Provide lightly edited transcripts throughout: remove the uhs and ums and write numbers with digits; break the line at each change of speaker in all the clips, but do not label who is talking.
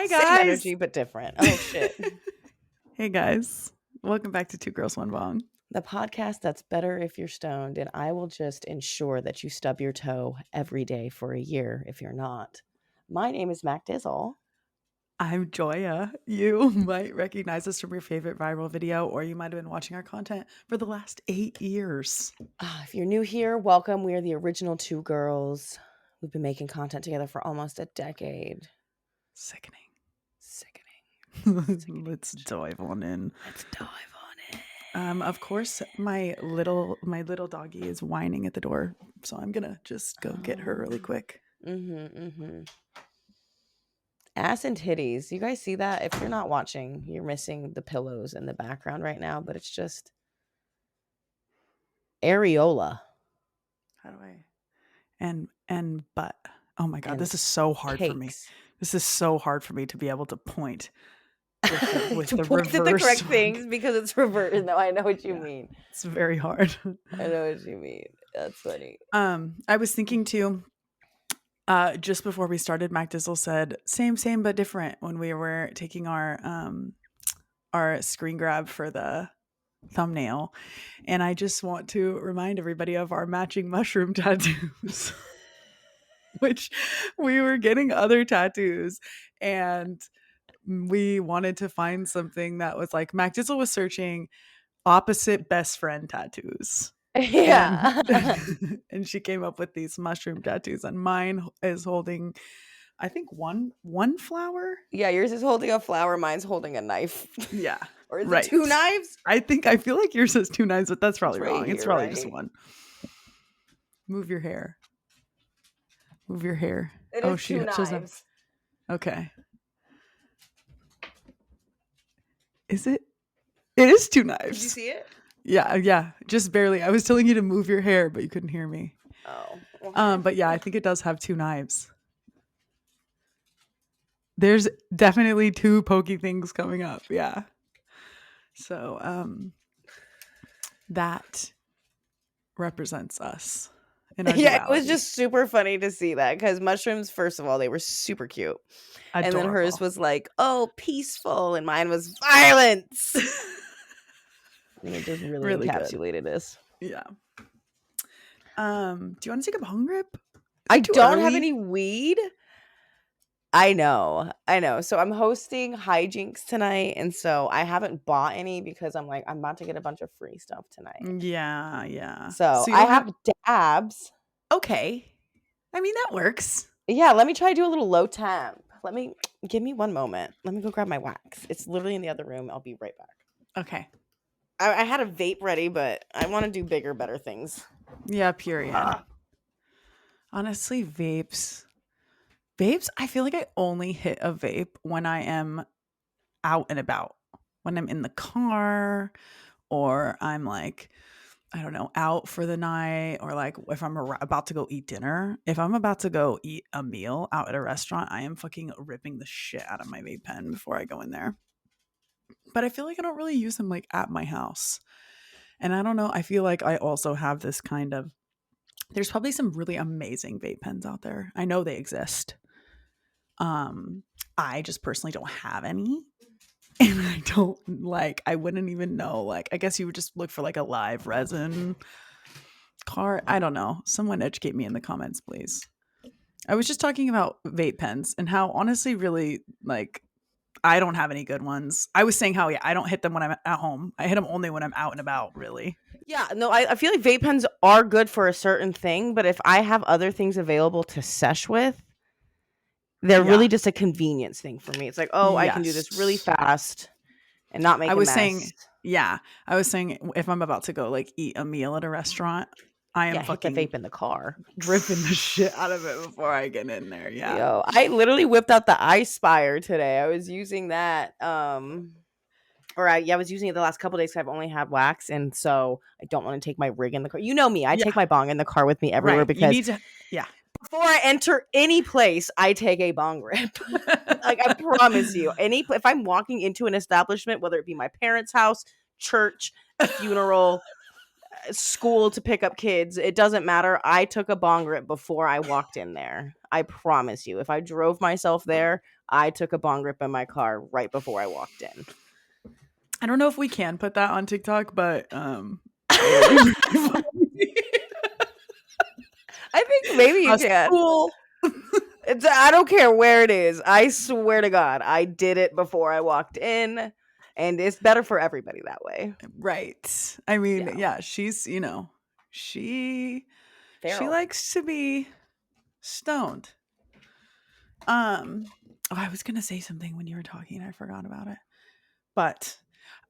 guys.
Same energy, but different. Oh, shit.
Hey, guys. Welcome back to Two Girls, One Bong.
The podcast that's better if you're stoned, and I will just ensure that you stub your toe every day for a year if you're not. My name is Mac Dizzle.
I'm Joya. You might recognize us from your favorite viral video, or you might have been watching our content for the last 8 years.
If you're new here, welcome. We are the original two girls. We've been making content together for almost a decade.
Sickening.
Sickening.
Let's dive on in.
Let's dive on it.
Of course, my little doggy is whining at the door, so I'm gonna just go get her really quick.
Ass and titties. You guys see that? If you're not watching, you're missing the pillows in the background right now, but it's just areola.
How do I? And butt. Oh my God,
And
this is so hard
cakes.
for me. This is so hard for me to be able to point with
to
the
point
reverse
at the correct
one.
things because it's reversed. No, I know what you mean.
It's very hard.
I know what you mean. That's funny.
I was thinking too, just before we started, Mac Dizzle said same but different when we were taking our screen grab for the thumbnail, and I just want to remind everybody of our matching mushroom tattoos. Which we were getting other tattoos, and we wanted to find something that was like, Mac Dizzle was searching opposite best friend tattoos.
Yeah.
And she came up with these mushroom tattoos, and mine is holding, I think, one flower.
Yeah, yours is holding a flower, mine's holding a knife.
Yeah.
Or is
right.
it 2 knives?
I feel like yours has 2 knives, but that's probably
It's right
wrong.
here,
It's probably
right?
just one. Move your hair. Move your hair.
It is 2 knives.
Okay. Is it? It is 2 knives.
Did you see it?
Yeah. Just barely. I was telling you to move your hair, but you couldn't hear me.
Oh. Okay.
But yeah, I think it does have 2 knives. There's definitely 2 pokey things coming up. Yeah. So, that represents us.
Yeah, it was just super funny to see that because mushrooms, first of all, they were super cute. Adorable. And then hers was like, oh, peaceful. And mine was violence. And it just really encapsulated this.
Yeah. Do you want to take a bong rip?
I don't have any weed. I know. So I'm hosting Hijinks tonight, and so I haven't bought any because I'm about to get a bunch of free stuff tonight.
Yeah.
So I have dabs.
Okay. I mean, that works.
Yeah, let me try to do a little low temp. Give me one moment. Let me go grab my wax. It's literally in the other room. I'll be right back.
Okay.
I had a vape ready, but I want to do bigger, better things.
Yeah, period. Honestly, vapes, I feel like I only hit a vape when I am out and about. When I'm in the car, or I'm like, I don't know, out for the night, or like if I'm about to go eat dinner. If I'm about to go eat a meal out at a restaurant, I am fucking ripping the shit out of my vape pen before I go in there. But I feel like I don't really use them like at my house. And I don't know, I feel like I also have this kind of, there's probably some really amazing vape pens out there. I know they exist. I just personally don't have any. And I wouldn't even know. I guess you would just look for like a live resin card. I don't know. Someone educate me in the comments, please. I was just talking about vape pens and how honestly, really, I don't have any good ones. I was saying how, I don't hit them when I'm at home. I hit them only when I'm out and about, really.
Yeah, no, I feel like vape pens are good for a certain thing, but if I have other things available to sesh with, they're really just a convenience thing for me. It's like, I can do this really fast and not make a mess.
I was saying if I'm about to go eat a meal at a restaurant, I am fucking
hit the vape in the car,
dripping the shit out of it before I get in there. Yeah.
Yo, I literally whipped out the iSpire today. I was using that. I was using it the last couple of days because I've only had wax, and so I don't want to take my rig in the car. You know me, I take my bong in the car with me everywhere because
you need to,
before I enter any place, I take a bong rip. I promise you, if I'm walking into an establishment, whether it be my parents' house, church, funeral, school to pick up kids, it doesn't matter. I took a bong rip before I walked in there. I promise you. If I drove myself there, I took a bong rip in my car right before I walked in.
I don't know if we can put that on TikTok, but it would be pretty funny.
I think maybe you
A
can.
school.
I don't care where it is. I swear to God, I did it before I walked in, and it's better for everybody that way.
Right. I mean,
Yeah,
yeah, she's, she
feral.
likes to be stoned. I was gonna say something when you were talking, I forgot about it. But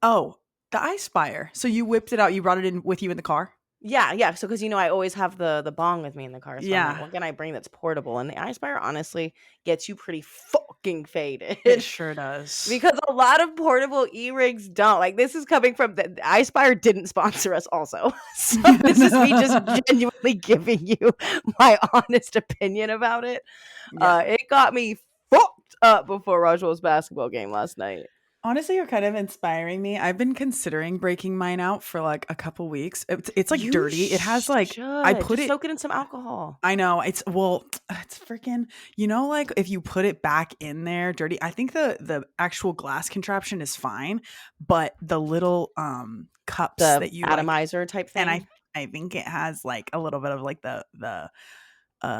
the ice spire. So you whipped it out, you brought it in with you in the car?
Yeah. So because I always have the bong with me in the car, so I'm like,
Yeah,
what can I bring that's portable? And the ice Spire honestly gets you pretty fucking faded.
it sure does.
Because a lot of portable e-rigs don't. Like, this is coming from the iSpire didn't sponsor us also. So this is me just genuinely giving you my honest opinion about it.
Yeah.
It got me fucked up before Roswell's basketball game last night.
Honestly, you're kind of inspiring me. I've been considering breaking mine out for like a couple weeks. It's like
You
dirty. It has like I
should
put
just
it
soak it in some alcohol.
I know it's it's freaking like if you put it back in there dirty. I think the actual glass contraption is fine, but the little cups
The
that you like,
atomizer type
and
thing.
I think it has like a little bit of like the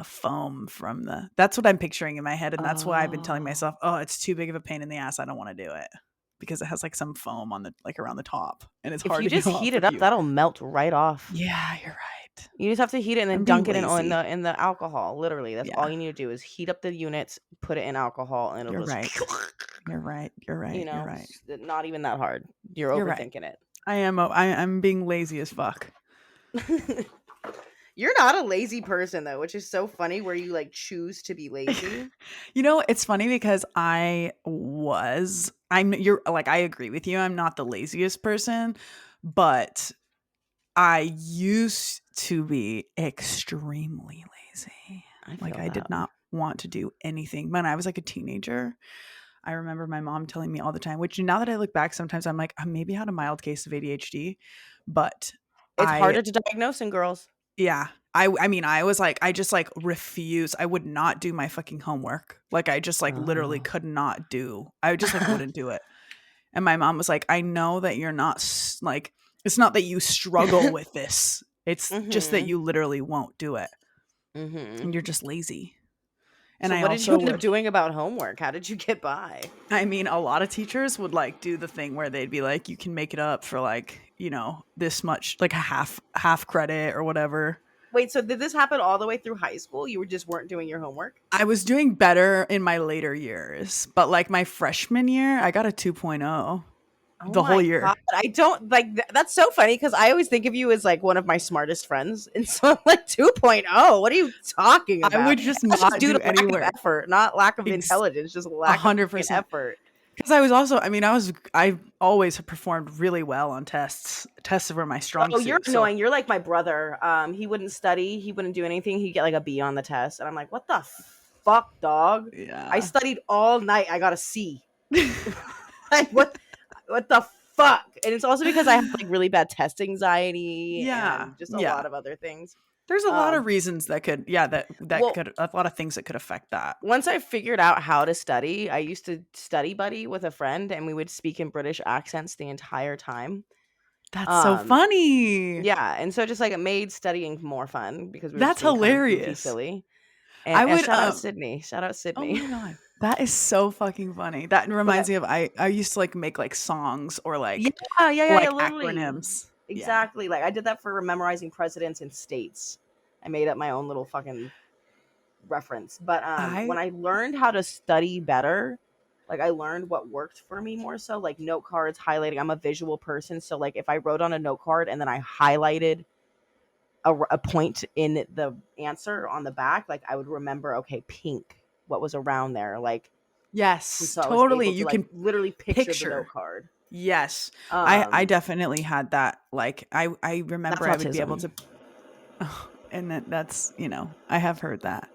foam from the that's what I'm picturing in my head, and that's why I've been telling
Oh.
myself, oh, it's too big of a pain in the ass. I don't want to do it because it has like some foam on the like around the top, and it's
If
hard
you
to get
just
off
heat it
if
up,
you.
that'll melt right off.
Yeah, you're right.
You just have to heat it and then
I'm being
dunk it in
lazy.
the alcohol. Literally, that's all
Yeah,
you need to do is heat up the units, put it in alcohol, and
you're
it'll just,
right. You're right. You're right. You're right.
not even that hard. You're
You're right.
overthinking
I'm being lazy as fuck.
it. You're not a lazy person though, which is so funny. Where you like choose to be lazy.
It's funny because you're like, I agree with you. I'm not the laziest person, but I used to be extremely lazy.
I
Like
feel
I did
that.
not want to do anything. When I was like a teenager, I remember my mom telling me all the time, which now that I look back, sometimes I'm like, I maybe had a mild case of ADHD, but
It's
I
harder to diagnose in girls.
yeah. I mean, I was like, I just like refuse. I would not do my fucking homework. Like I just like literally
Oh.
could not do. I just like wouldn't do it. And my mom was like, I know that you're not like, it's not that you struggle with this. It's just that
Mhm.
you literally won't do it.
Mhm.
And you're just lazy. And
So
I
what did you
also
end up
would,
doing about homework? How did you get by?
I mean, a lot of teachers would like do the thing where they'd be like, you can make it up for like, this much, like a half credit or whatever.
Wait, so did this happen all the way through high school? You just weren't doing your homework?
I was doing better in my later years, but like my freshman year, I got a 2.0
Oh
the whole
my
year.
god. I don't like that's so funny because I always think of you as like one of my smartest friends. And so I'm like 2.0. What are you talking
I
about?
would just
That's just
not
due
do
to
any
lack of
work.
effort, not lack of intelligence, just lack of fucking
100%.
effort.
Because I always have performed really well on tests were my strong
Oh, you're
suit. So
annoying. You're like my brother. He wouldn't study, he wouldn't do anything, he'd get like a B on the test. And I'm like, what the fuck, dog? I
yeah.
studied all night. I got a C. Like what the fuck? And it's also because I have like really bad test anxiety
Yeah.
and just a
Yeah.
lot of other things.
There's a lot of
Um,
reasons that could, yeah, that
well,
could, a lot of things that could affect that.
once I figured out how to study, I used to study buddy with a friend, and we would speak in British accents the entire time.
That's so
Um,
funny.
yeah, and so just like it made studying more fun because we were
That's
just being kind of goofy,
hilarious.
silly.
I
And
would,
shout out Sydney, shout out
oh
Sydney.
my God. That is so fucking funny. That
But
reminds me of, I used to like make like songs or
yeah,
like,
yeah, literally,
acronyms. Yeah.
exactly. Like I did that for memorizing presidents and states. I made up my own little fucking reference. But when
I,
I learned how to study better, like I learned what worked for me more so, like note cards, highlighting. I'm a visual person, so like if I wrote on a note card and then I highlighted a point in the answer on the back, like I would remember, okay, pink, what was around there, like, and
yes,
so I was
totally.
able to
You
like
can
literally picture the note
picture.
card.
Yes. I
Um,
definitely had that. Like I
that's
remember I would be able
autism.
to and that's, I have heard that.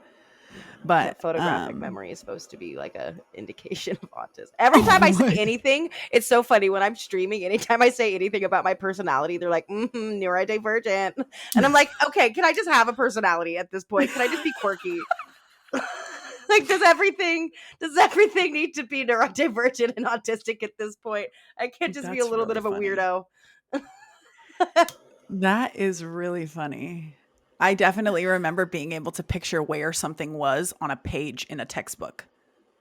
Yeah,
But
photographic memory is supposed to be like a indication of autism. Every
oh
time I say
my
anything, it's so funny when I'm streaming. Anytime I say anything about my personality, they're like, neurodivergent. And I'm like, okay, can I just have a personality at this point? Can I just be quirky? Like, does everything need to be neurodivergent and autistic at this point? I can't just be a
That's
little bit
really
of a
funny.
weirdo.
That is really funny. I definitely remember being able to picture where something was on a page in a textbook.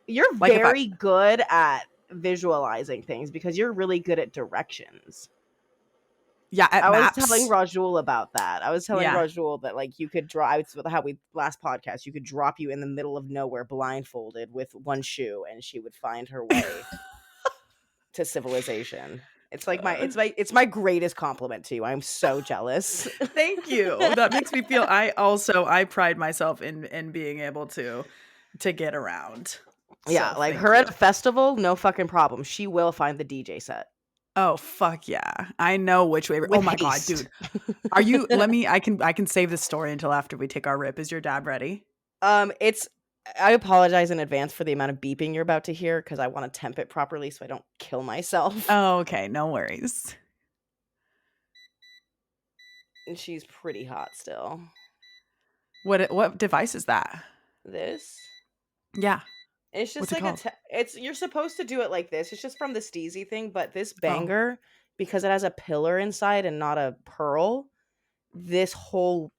You're
Like if I
very good at visualizing things because you're really good at directions.
yeah, at
I was telling
maps.
Rajul about that. I was telling
Yeah.
Rajul that like you could draw. It's how we last podcast. You could drop you in the middle of nowhere, blindfolded, with one shoe, and she would find her way to civilization. It's like
Uh,
it's my greatest compliment to you. I'm so jealous.
Thank you. That makes me feel I pride myself in being able to get around.
Yeah,
So
like
thank
her at
you.
a festival, no fucking problem. She will find the DJ set
Oh fuck yeah. I know which way. Oh
with
my god,
haste.
dude. Are you let me I can save this story until after we take our rip. Is your dad ready?
It's I apologize in advance for the amount of beeping you're about to hear because I want to temp it properly so I don't kill myself.
Oh, okay, no worries.
And she's pretty hot still.
What device is that?
This
Yeah.
it's just
What's it
like
called?
it's you're supposed to do it like this. It's just from the Steezy thing, but this
Oh.
banger, because it has a pillar inside and not a pearl, this whole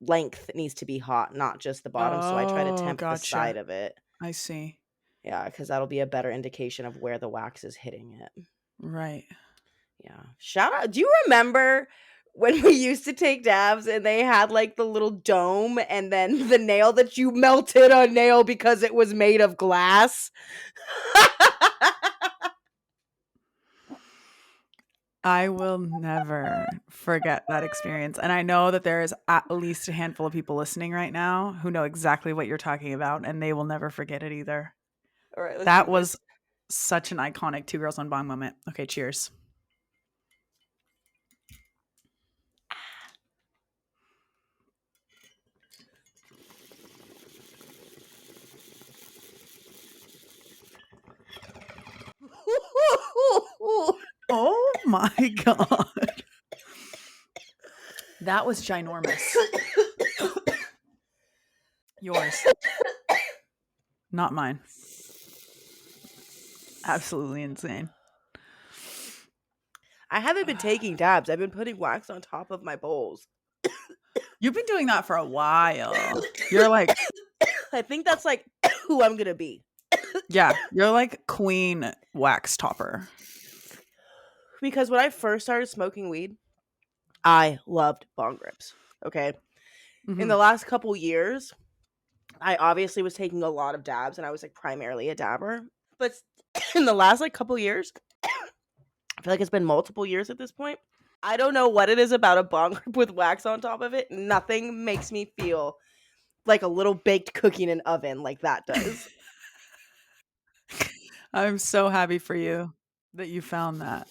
length needs to be hot, not just the bottom. So I try to
Oh,
temp the side
gotcha.
of it.
I see.
Yeah, because that'll be a better indication of where the wax is hitting it.
Right.
Yeah. Shout out. Do you remember when we used to take dabs and they had like the little dome and then the nail that you melted a nail because it was made of glass?
I will never forget that experience. And I know that there is at least a handful of people listening right now who know exactly what you're talking about, and they will never forget it either.
All right, let's do
That was
this.
such an iconic Two Girls One Bong moment. Okay, cheers. Oh my god. That was ginormous. Yours, not mine. Absolutely insane.
I haven't been taking dabs. I've been putting wax on top of my bowls.
You've been doing that for a while. You're like,
I think that's like who I'm gonna be.
yeah, you're like queen wax topper.
Because when I first started smoking weed, I loved bong rips. Okay. In
Hmm.
the last couple years, I obviously was taking a lot of dabs and I was like primarily a dabber. But in the last like couple years, I feel like it's been multiple years at this point. I don't know what it is about a bong rip with wax on top of it. Nothing makes me feel like a little baked cookie in an oven like that does.
I'm so happy for you that you found that.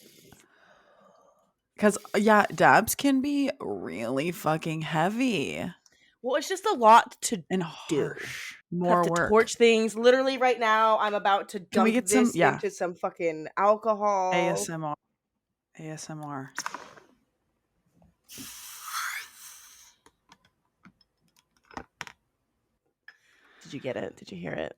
Because, yeah, dabs can be really fucking heavy
Well, it's just a lot to
and
do.
harsh.
I have
More
to
work.
torch things. Literally right now, I'm about to
Can we
dunk
get some,
this
yeah,
into some fucking alcohol.
ASMR? ASMR.
Did you get it? Did you hear it?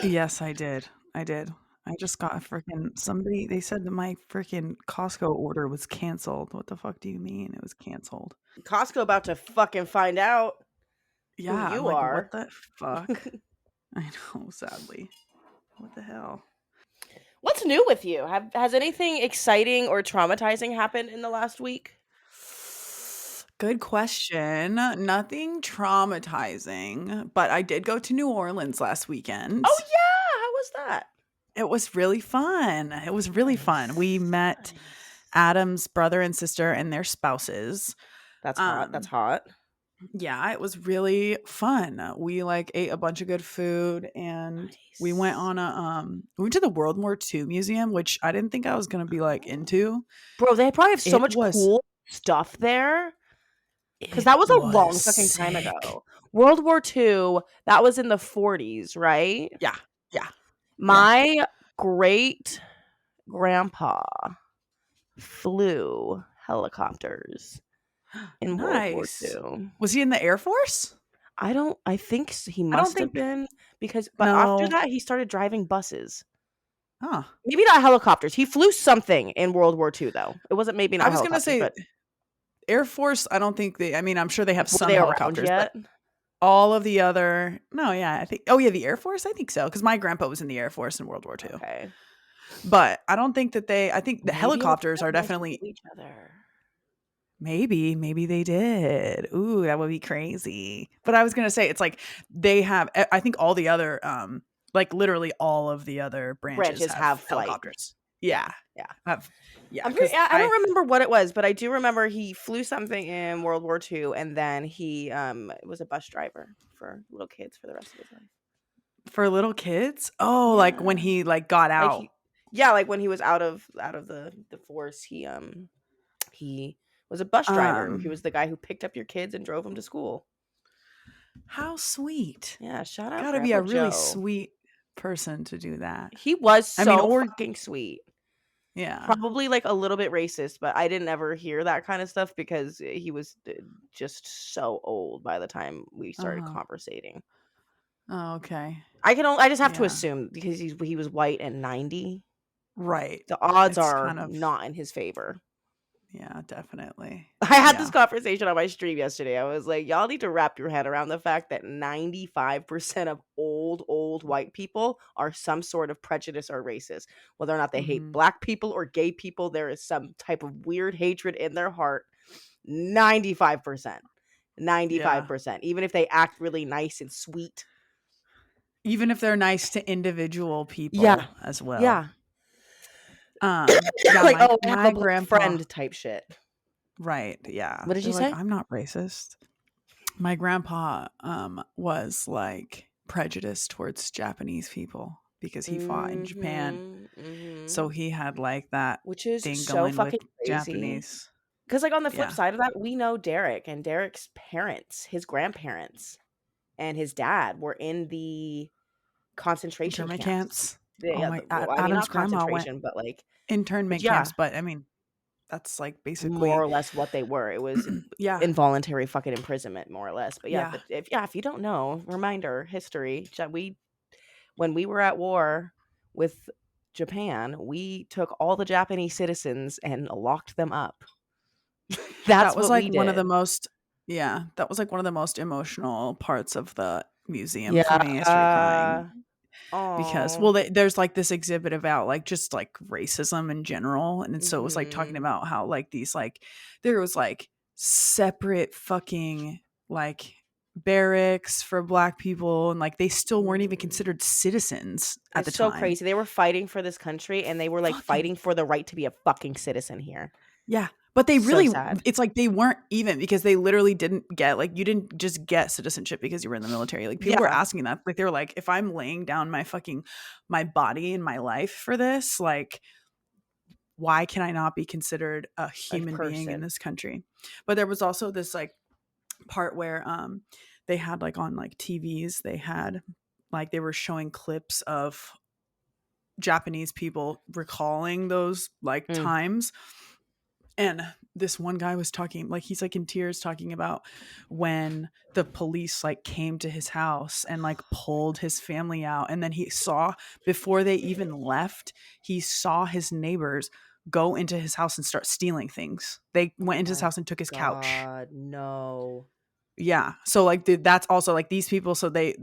Yes, I did. I did. I just got a freaking somebody. They said that my freaking Costco order was canceled. What the fuck do you mean it was canceled?
Costco about to fucking find out who
Yeah, I'm
you
like, what
are.
the fuck? I know, sadly. What the hell?
What's new with you? Has anything exciting or traumatizing happened in the last week?
Good question. Nothing traumatizing, but I did go to New Orleans last weekend.
Oh yeah, how was that?
It was really fun. It was really fun. We
Nice.
met
Nice.
Adam's brother and sister and their spouses.
That's hot. That's
Um,
hot.
yeah, it was really fun. We like ate a bunch of good food and we went
Nice.
on we went to the World War II museum, which I didn't think I was gonna be like into.
Bro, they probably have so
It
much
was
cool stuff there. Because
it
that was a
was
long fucking time
sick.
ago. World War II, that was in the 40s, right?
Yeah, yeah, yeah.
My great grandpa flew helicopters in World War
Nice.
II.
Was he in the Air Force?
I think he
I don't
must have
think
been but after
no.
that, he started driving buses.
Huh.
Maybe not helicopters. He flew something in World War II, though. It wasn't maybe
I
not
was gonna
helicopters,
say
but
Air Force, I don't think they I mean, I'm sure they have
were
some
they around
helicopters, but
yet?
all of the other no, yeah, I think oh, yeah, the Air Force? I think so, because my grandpa was in the Air Force in World War II.
Okay.
But I don't think that they I think the
Maybe our
helicopters are
grandmas knew
definitely
each other.
maybe they did. Ooh, that would be crazy. But I was gonna say, it's like they have I think all the other, like, literally all of the other branches
Branches have
have
flight.
helicopters.
Yeah,
Yeah.
yeah.
Have yeah,
I'm pretty.
because
I
I
don't remember what it was, but I do remember he flew something in World War II, and then he was a bus driver for little kids for the rest of his life.
for little kids? Oh, like, when
Yeah,
he, like, got
like
out.
he, yeah, like when he was out of the force, he was a bus driver. He
Um,
was the guy who picked up your kids and drove them to school.
how sweet.
Yeah, shout out
Gotta be a
Grandpa
really
Joe.
sweet person to do that.
He was
I mean,
so
or
fucking sweet.
yeah.
Probably like a little bit racist, but I didn't ever hear that kind of stuff because he was just so old by the time we started
Uh-huh.
conversating.
Oh, okay.
I just have to
Yeah.
assume because he was white and 90,
Right.
the odds
It's
are
kind of
not in his favor.
yeah, definitely.
I had this
Yeah.
conversation on my stream yesterday. I was like, y'all need to wrap your head around the fact that 95% of old white people are some sort of prejudice or racist. Whether or not they hate
Mhm.
black people or gay people, there is some type of weird hatred in their heart. 95%.
Yeah.
95%. Even if they act really nice and sweet.
Even if they're nice to individual
Yeah.
people as well.
Yeah.
Yeah,
Like,
my
oh, I have a
my
black
grandpa
friend type shit.
right, yeah.
What did
They're
you
like,
say?
"I'm not racist." My grandpa, was, like, prejudiced towards Japanese people because he fought in Japan. So
Mhm.
he had, like, that
Which is
thing
so
going with
fucking crazy.
Japanese.
Because, like, on the flip
Yeah.
side of that, we know Derek and Derek's parents, his grandparents, and his dad were in the concentration
Internment
camps.
camps. Oh
Yeah,
my
well, I mean,
Adam's
not
grandma went
concentration, but like, but
internment camps,
yeah,
but, I mean, that's, like,
more
basically
or less what they were. It was
yeah,
involuntary fucking imprisonment, more or less. But yeah,
yeah.
if you don't know, reminder, history, when we were at war with Japan, we took all the Japanese citizens and locked them up.
That
That's
was,
what we
like, one of the
did.
most yeah, that was, like, one of the most emotional parts of the museum for me, is recalling
Yeah.
because
Oh.
well, there's, like, this exhibit about, like, just, like, racism in general, and so it was, like, talking
Mhm.
about how, like, these, like there was, like, separate fucking, like, barracks for Black people, and, like, they still weren't even
Mhm.
considered citizens at
It's
the
so
time.
crazy. They were fighting for this country and they were like
Fucking
fighting for the right to be a fucking citizen here.
yeah, but they
So
really
sad.
it's like they weren't even because they literally didn't get like, you didn't just get citizenship because you were in the military, like, people were
Yeah,
asking that, like, they were like, "If I'm laying down my fucking my body and my life for this, like, why can I not be considered a
a
human being in
person.
this country?" But there was also this, like, part where, they had, like, on, like, TVs, they had like, they were showing clips of Japanese people recalling those, like,
Mm.
times. And this one guy was talking, like, he's like in tears talking about when the police like came to his house and like pulled his family out. And then he saw, before they even left, he saw his neighbors go into his house and start stealing things. They went
Oh
into his
my
house and took his couch.
god, no.
Yeah. So like that's also like these people. So they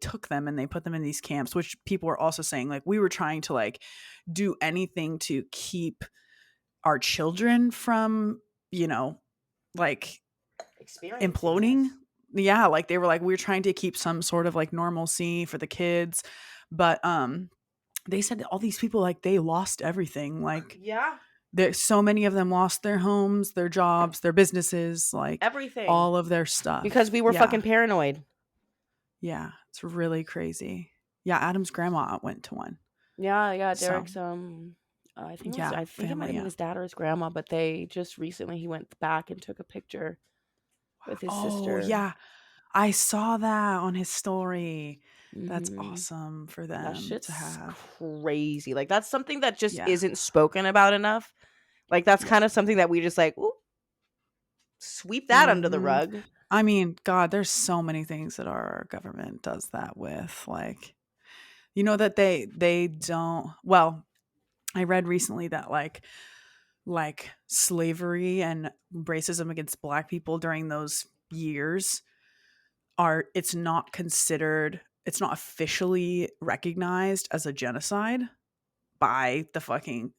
took them and they put them in these camps, which people were also saying like we were trying to like do anything to keep our children from, you know, like
Experiencing
imploding.
this.
Yeah, like they were like we are trying to keep some sort of like normalcy for the kids, but they said that all these people like they lost everything. Like
Yeah,
there's so many of them lost their homes, their jobs, their businesses, like
everything.
all of their
Because
stuff.
we were
Yeah.
fucking paranoid.
Yeah, it's really crazy. Yeah, Adam's grandma went to one.
Yeah, yeah,
So,
Derek's
yeah,
I think it might have
family.
been his dad or his grandma, but they just recently he went back and took a picture with his
Oh,
sister.
yeah. I saw that on his story. That's
Mhm.
awesome for
That
them to
shit's
have.
crazy. Like that's something that just
Yeah.
isn't spoken about enough. Like that's
Yeah.
kind of something that we just like, ooh, sweep that under the
Mhm.
rug.
I mean, God, there's so many things that our government does that with. Like, that they don't. Well, I read recently that like slavery and racism against black people during those years it's not officially recognized as a genocide by the fucking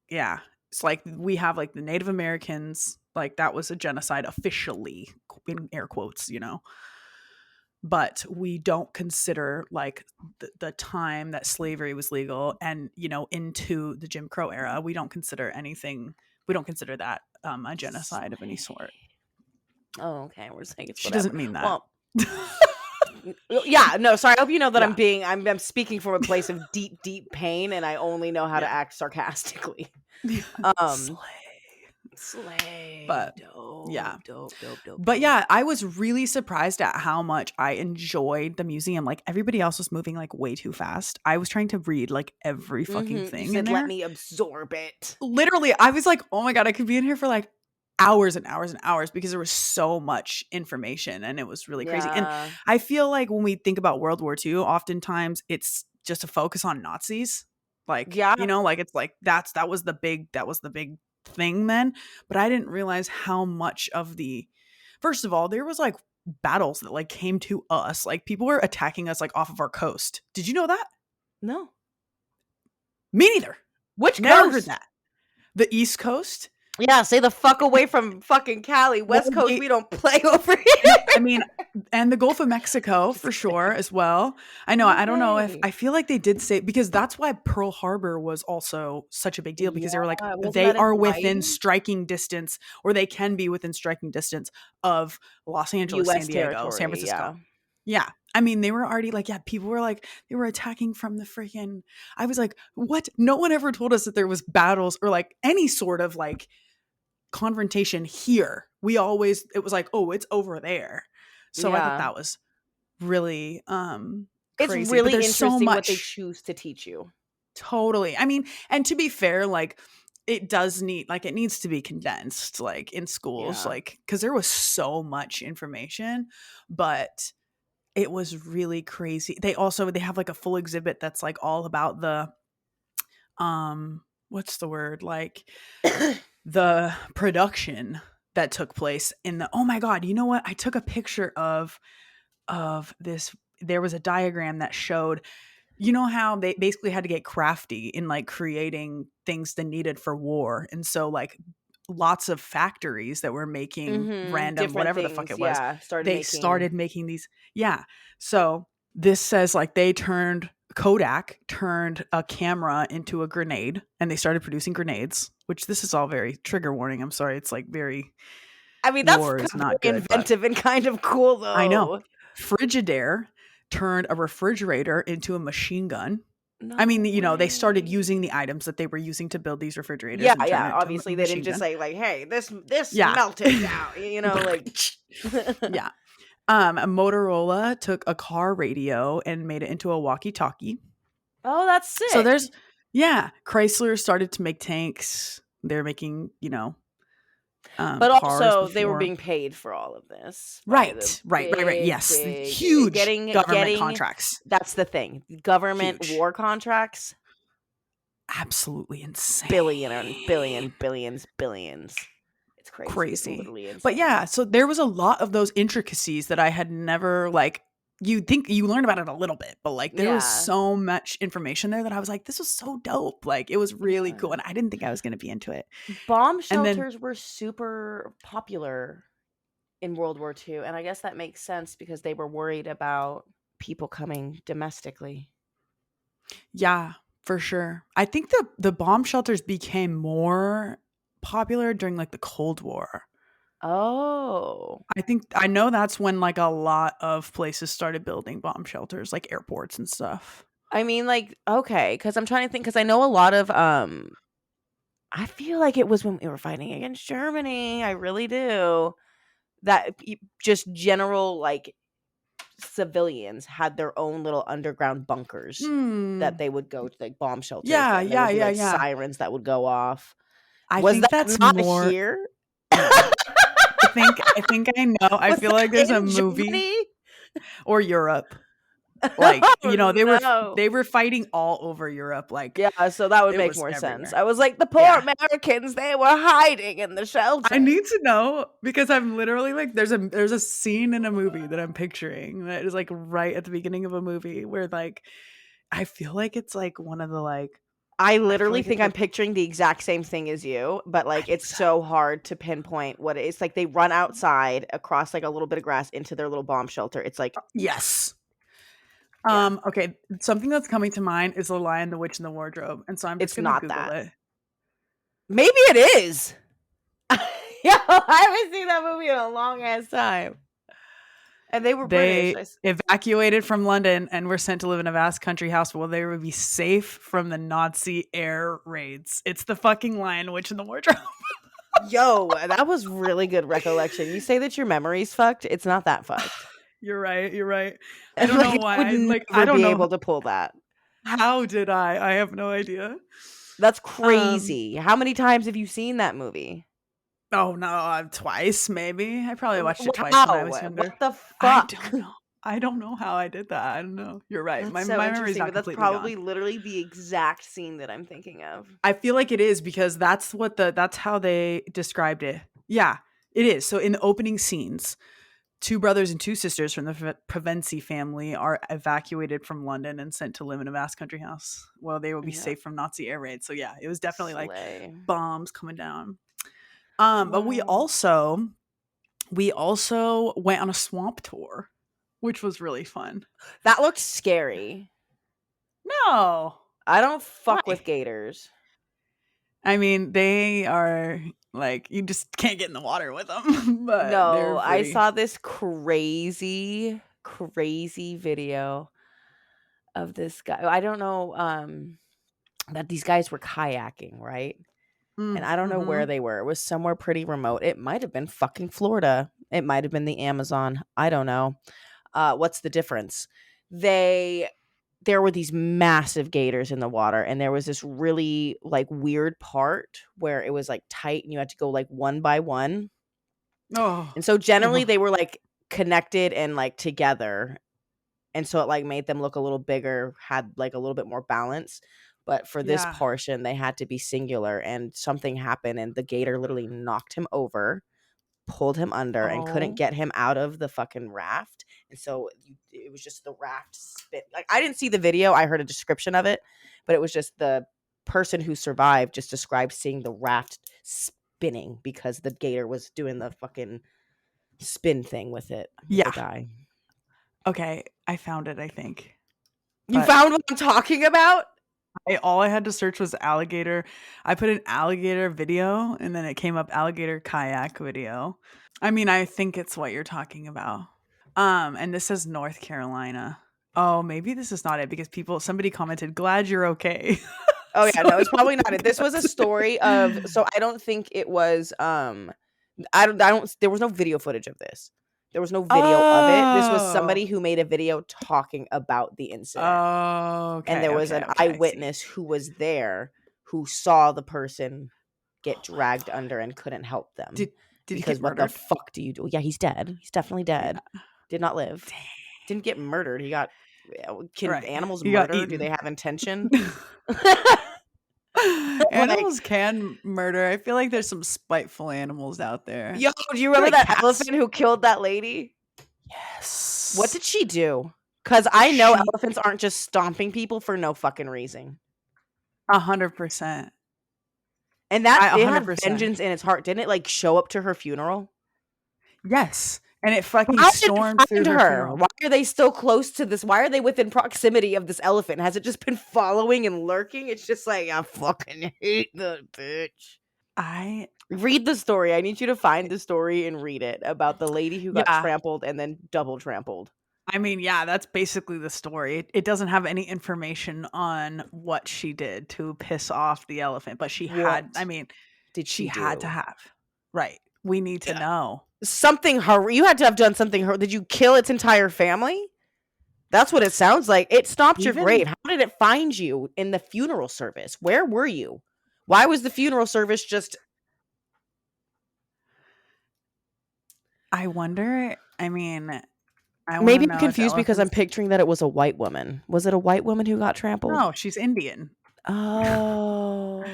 yeah. It's like we have like the Native Americans, like that was a genocide officially in air quotes, but we don't consider like the time that slavery was legal and into the Jim Crow era, we don't consider that a genocide of any sort.
Oh, okay. We're saying it's
She
whatever.
doesn't mean that.
Well, yeah, no, sorry. I hope you know that
Yeah.
I'm speaking from a place of deep, deep pain, and I only know how to
Yeah.
act sarcastically. Slay.
But
dope,
yeah.
dope.
But yeah, I was really surprised at how much I enjoyed the museum. Like everybody else was moving like way too fast. I was trying to read like every fucking
You
thing in
said, "Let
there.
me absorb it."
Literally, I was like, oh my God, I could be in here for like hours and hours and hours because there was so much information and it was really crazy. And
Yeah.
I feel like when we think about World War II, oftentimes it's just a focus on Nazis. Like,
Yeah.
like it's like that was the big thing then. But I didn't realize how much of first of all, there was like battles that like came to us. Like people were attacking us like off of our coast. Did you know that?
No.
Me neither.
Which
Never
coast?
heard that. The East Coast.
Yeah, stay the fuck away from fucking Cali. West
Well,
Coast, we don't play over here.
I mean, and the Gulf of Mexico for sure as well. I know. I don't know if
Okay.
I feel like they did say because that's why Pearl Harbor was also such a big deal because they were like
Wasn't
they
that in
are within
Hawaii?
striking distance or they can be within striking distance of Los Angeles,
U.S.
San Diego, San
territory,
Francisco.
yeah.
Yeah. I mean, they were already like, yeah, people were like, they were attacking from the freaking. I was like, what? No one ever told us that there was battles or like any sort of like confrontation here. It was like, oh, it's over there. So I thought
Yeah.
that was really
It's
crazy. But
really
there's so
interesting what they
much.
choose to teach you.
Totally. I mean, and to be fair, like it needs to be condensed like in schools,
Yeah.
like because there was so much information, but it was really crazy. They have like a full exhibit that's like all about the what's the word? Like the production that took place in the oh my God, you know what? I took a picture of this. There was a diagram that showed how they basically had to get crafty in like creating things they needed for war. And so like lots of factories that were making random
Different
whatever the fuck
things,
it was,
yeah.
they started making these. Yeah. So this says like Kodak turned a camera into a grenade and they started producing grenades, which this is all very trigger warning. I'm sorry. It's like very,
I mean, that's
war is not
very
good, but
inventive and kind of cool, though.
I know. Frigidaire turned a refrigerator into a machine gun.
No
I mean, they started
way.
using the items that they were using to build these refrigerators.
Yeah,
and turn it into
obviously
a
they didn't
machine
just
gun.
say like, "Hey, this
Yeah.
melted down," like.
Yeah. Motorola took a car radio and made it into a walkie-talkie.
Oh, that's sick.
So Chrysler started to make tanks. They're making,
but
cars
also they were
before.
being paid for all of this.
Right. Yes. Huge government contracts.
That's the thing. Government
Huge.
war contracts.
Absolutely insane.
Billions. It's crazy. It's literally insane.
But yeah, so there was a lot of those intricacies that I had never like. You think you learn about it a little bit, but like there was so much information there that I was like, this was so dope. Like it was really cool, and I didn't think I was going to be into it.
Bomb shelters were super popular in World War II, and I guess that makes sense because they were worried about people coming domestically.
Yeah, for sure. I think the bomb shelters became more popular during like the Cold War.
Oh.
I know that's when like a lot of places started building bomb shelters, like airports and stuff.
I mean, like, okay, because I'm trying to think, because I know a lot of I feel like it was when we were fighting against Germany. I really do. That just general like civilians had their own little underground bunkers that they would go to, like bomb shelters.
Yeah.
Sirens that would go off.
I think that's
not
more
here?
think I know. I
Was
feel like
that
there's a
in
movie
Germany?
or Europe. Like,
Oh no.
they were fighting all over Europe. Like
Yeah, so that would
it
make
was
more sense.
everywhere.
I was like, the poor
Yeah.
Americans, they were hiding in the
I
shelter.
need to know because I'm literally like there's a scene in a movie that I'm picturing that is like right at the beginning of a movie where like I feel like it's like one of the like
I
I feel
literally
like it's
think I'm
like
picturing the exact same thing as you, but
I
like
think
it's
so.
so hard to pinpoint what it is. Like they run outside across like a little bit of grass into their little bomb shelter. It's like,
Yes.
yeah,
Okay, something that's coming to mind is The Lion, the Witch, and the Wardrobe, and so I'm just
it's
gonna
not
Google
that.
it.
Maybe it is. Yeah, I haven't seen that movie in a long ass time. And they were British.
They evacuated from London and were sent to live in a vast country house where they would be safe from the Nazi air raids. It's the fucking Lion, Witch, and the Wardrobe.
Yo, that was really good recollection. You say that your memory's fucked. It's not that fucked.
You're right. You're right. I don't know
Like I
why.
would
I
never
don't
be
know
able to pull that.
how did I. I have no idea.
That's
Um.
crazy. How many times have you seen that movie?
Oh no, twice maybe. I probably watched it twice when I
Wow.
was
What
younger.
the
I
fuck?
don't know. I don't know how I did that. I don't know. You're right.
That's so
My memory's
interesting,
not
but that's
completely gone.
probably literally the exact scene that I'm thinking of.
I feel like it is because that's how they described it. Yeah, it is. So in the opening scenes, two brothers and two sisters from the Provenci family are evacuated from London and sent to live in a vast country house. Well, they will be
Yeah.
safe from Nazi air raids. So yeah, it was definitely like
Slay.
bombs coming down. But
Wow.
we also went on a swamp tour, which was really fun.
That looked scary.
No,
I don't fuck with
why?
gators.
I mean, they are like you just can't get in the water with them, but
No,
they're
I
pretty.
saw this crazy, crazy video of this guy. I don't know that these guys were kayaking, right? And I don't know where
Mm-hmm.
they were. It was somewhere pretty remote. It might have been fucking Florida. It might have been the Amazon. I don't know. What's the difference? They there were these massive gators in the water, and there was this really like weird part where it was like tight and you had to go like one by one.
Oh,
And so generally
oh,
they were like connected and like together. And so it like made them look a little bigger, had like a little bit more balance. But for this
yeah.
portion, they had to be singular, and something happened, and the gator literally knocked him over, pulled him under, and couldn't
Oh,
get him out of the fucking raft. And so it was just the raft spin. Like I didn't see the video, I heard a description of it, but it was just the person who survived just described seeing the raft spinning because the gator was doing the fucking spin thing with the
yeah.
guy.
Okay, I found it. I think,
You
but
found what I'm talking about?
all I had to search was alligator. I put an alligator video, and then it came up alligator kayak video. I mean, I think it's what you're talking about. And this says North Carolina. Oh, maybe this is not it because somebody commented, "Glad you're okay."
Oh yeah,
So
no,
I
it's probably
don't
not it.
think
This was a
that's
story of
it.
so I don't think it was I don't there was no video footage of this. There was no video of it. This was
Oh.
somebody who made a video talking about the incident.
Oh,
And
okay,
there was
okay,
an
okay, I see.
eyewitness who was there who saw the person get
Oh my
dragged
god.
under and couldn't help them.
Did he
Because
get
what the
murdered?
fuck do you do? Yeah, he's dead. He's definitely dead.
Yeah.
Did not live.
Dang.
Didn't get murdered. He got can
Right.
animals
He got
murder? Do they
eaten.
have intention? Like,
Animals can murder. I feel like there's some spiteful animals out there.
yo, do you
What
remember
about
that
cats?
elephant who killed that lady? What
Yes.
did she do? Because I know
She
elephants aren't just stomping people for no fucking reason.
100%.
And that
I
it had
100%.
vengeance in its heart. Didn't it like show up to her funeral?
Yes. And it fucking
How did it
stormed through
find
her
her?
funeral.
Why are they so close to this? Why are they within proximity of this elephant? Has it just been following and lurking? It's just like, I fucking hate the bitch.
I
Read the story. I need you to find the story and read it about the lady who got
yeah.
trampled and then double trampled.
I mean, yeah, that's basically the story. It doesn't have any information on what she did to piss off the elephant, but I
What
mean,
did
she
she
had to
do?
have. Right. We need to know.
Something you had to have done something did you kill its entire family? That's what it sounds like. It stomped your
Even
grave. How did it find you in the funeral service? Where were you? Why was the funeral service just
I wonder. I mean, I want to
Maybe I'm
know if
confused because I'm
elephants.
picturing that it was a white woman. Was it a white woman who got trampled?
No, she's Indian.
Oh.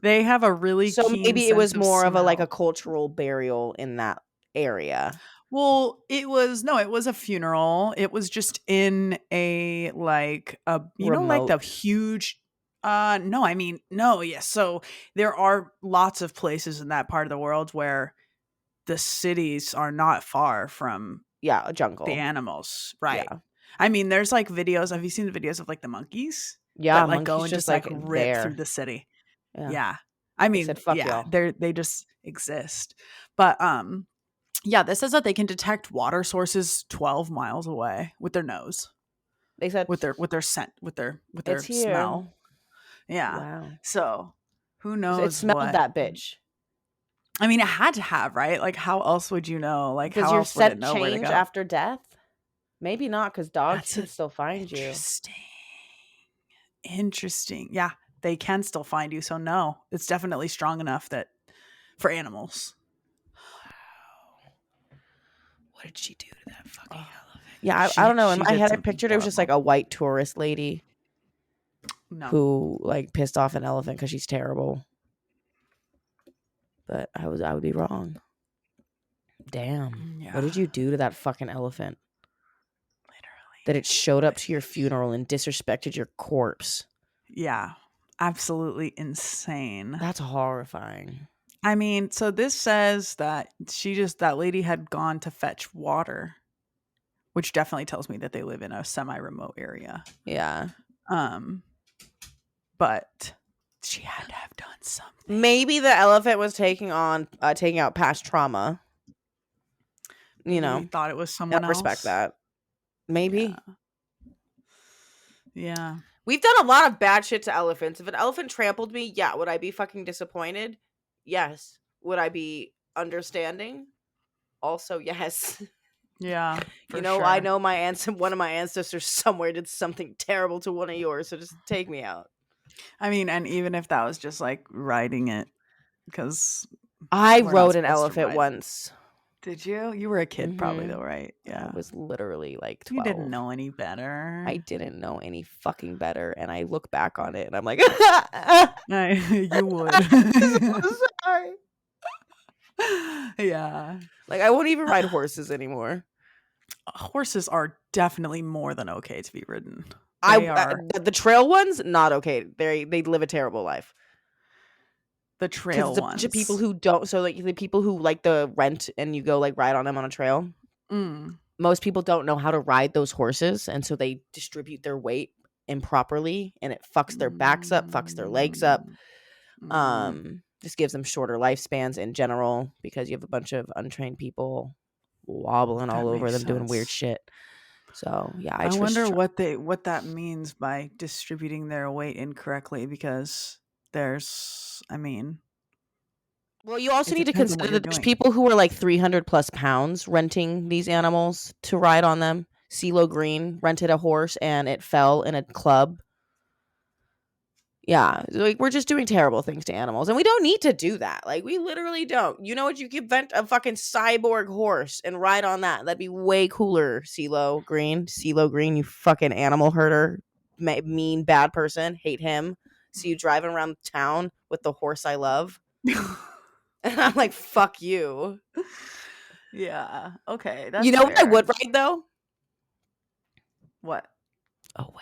They have a really
So
keen
maybe it
sense
was
of
more of a like a
smell.
cultural burial in that area.
Well, it was no, it was a funeral. It was just in a like a like the
Remote.
huge no, I mean, no, yes. So there are lots of places in that part of the world where the cities are not far from
Yeah, a
the
jungle.
animals, right?
Yeah.
I mean, there's like videos. Have you seen the videos of like the monkeys
Yeah,
that like go
monkey's
and
just
just like
like
rip through
there.
the city?
Yeah.
Yeah. I
They
mean,
said fuck
yeah,
y'all.
they just exist. But yeah, this says that they can detect water sources 12 miles away with their nose,
They said
with their scent, with
it's
their
here.
smell. Yeah.
Wow.
So, who
It
knows
smelled
what
that bitch.
I mean, it had to have, right? Like how else would you know? Like
Does
how
your
else would it
scent
know where to
change
go?
after death? Maybe not, because dogs
That's
can still find you.
interesting. Interesting. Yeah, they can still find you. So no, it's definitely strong enough that for animals. What did she do to that fucking
Oh.
elephant?
Yeah, I
She
don't know. In
she
my
did
head, I
something
pictured it was just like
horrible.
a white tourist lady
No.
who like pissed off an elephant because she's terrible. But I would be wrong. Damn. What
Yeah.
did you do to that fucking elephant? That it
Literally.
showed up to your funeral and disrespected your corpse.
Yeah. Absolutely insane.
That's horrifying.
I mean, so this says that that lady had gone to fetch water, which definitely tells me that they live in a semi-remote area.
Yeah.
Um, but she had to have done something.
Maybe the elephant was taking out past trauma. You
Maybe
know,
thought it was
I
someone
respect
else.
that.
Yeah.
Maybe.
Yeah.
We've done a lot of bad shit to elephants. If an elephant trampled me, yeah, would I be fucking disappointed? Yes. Would I be understanding? Also, yes.
Yeah,
You
for
know, I
sure.
know one of my ancestors somewhere did something terrible to one of yours, so just take me out.
I mean, and even if that was just like riding it, because
I
we're not
rode an
supposed to
elephant
ride.
once.
Did you? You were a kid, probably though,
Mhm.
right?
I
Yeah.
was literally like
You didn't
12.
know any
I
better.
didn't know any fucking better, and I look back on it and I'm like,
You would.
so sorry.
Yeah.
Like I won't even ride horses anymore.
Horses are definitely more than okay to be ridden.
I
They are
the trail ones not okay. They live a terrible life
the
because
trail
it's a bunch of people
ones.
who don't. So like the people who like the rent and you go like ride on them on a trail.
Mm.
Most people don't know how to ride those horses, and so they distribute their weight improperly, and it fucks their backs up, fucks their legs up.
Mm. Mm.
Just gives them shorter lifespans in general because you have a bunch of untrained people wobbling all
That
over
makes
them doing weird
sense.
shit. So yeah, I
I
just
wonder what that means by distributing their weight incorrectly because I mean,
well, you also
it
need to
depends on what
consider
you're
that there's
doing.
people who are like 300 plus pounds renting these animals to ride on them. CeeLo Green rented a horse and it fell in a club. Yeah, like we're just doing terrible things to animals, and we don't need to do that. Like we literally don't. You know what? You could invent a fucking cyborg horse and ride on that. That'd be way cooler. CeeLo Green, you fucking animal herder, mean bad person. Hate him. See you driving around town with the horse I love, and I'm like, fuck you.
Yeah. Okay,
You
that's
know what I
fair.
would ride though?
What?
A whale.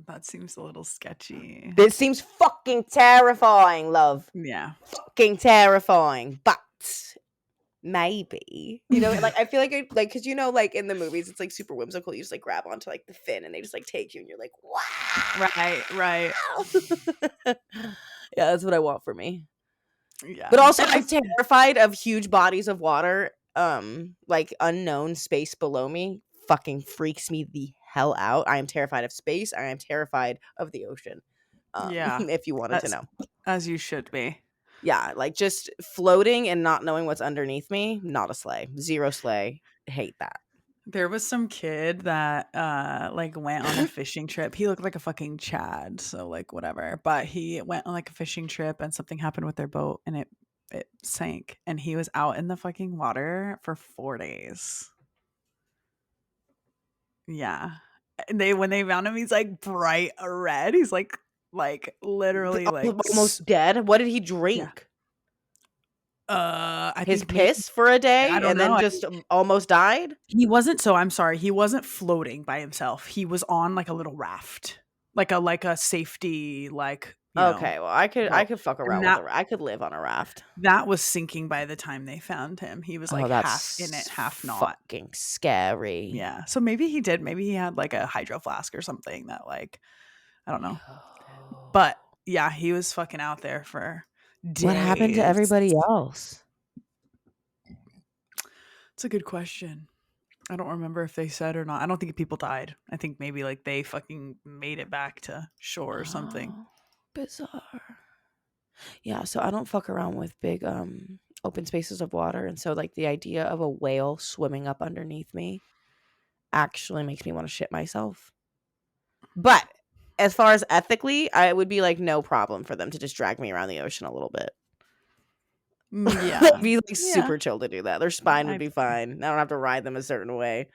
That seems a little sketchy.
This seems fucking terrifying, love.
Yeah.
Fucking terrifying, but maybe like I feel like because like in the movies it's like super whimsical. You just like grab onto like the fin and they just like take you and you're like
Right, right.
wow. Yeah, that's what I want for me.
Yeah.
But also
And
I'm terrified of huge bodies of water, like unknown space below me fucking freaks me the hell out. I am terrified of space. I am terrified of the ocean.
yeah,
If you wanted to
as
know.
as you should be.
Yeah, like just floating and not knowing what's underneath me, not a sleigh. Zero sleigh. Hate that.
There was some kid that like went on a fishing trip. He looked like a fucking Chad, so like whatever. But he went on like a fishing trip and something happened with their boat and it it sank, and he was out in the fucking water for 4 days. Yeah. And when they found him, he's like bright red. He's like literally like
Almost dead. What did he
yeah.
drink?
I
His
think maybe
piss for a
I
day
don't
and
know.
then just almost died?
He wasn't so I'm sorry. He wasn't floating by himself. He was on like a little raft. Like a safety
Okay, well, I
boat.
could fuck
And
around with I could live on a raft.
that was sinking by the time they found him. He was
Oh,
like half in it,
that's
half not.
fucking scary.
Yeah. So maybe he did. Maybe he had like a hydro flask or something that I don't know. But
Oh.
yeah, he was fucking out there for
What happened to
days.
everybody else?
It's a good question. I don't remember if they said or not. I don't think people died. I think maybe like they fucking made it back to shore or something.
Oh, bizarre. Yeah, so I don't fuck around with big open spaces of water, and so like the idea of a whale swimming up underneath me actually makes me want to shit myself. But as far as ethically, I would be like no problem for them to just drag me around the ocean a little bit.
Yeah.
It'd be like
Yeah.
super chill to do that. Their spine would be fine. I don't have to ride them a certain way.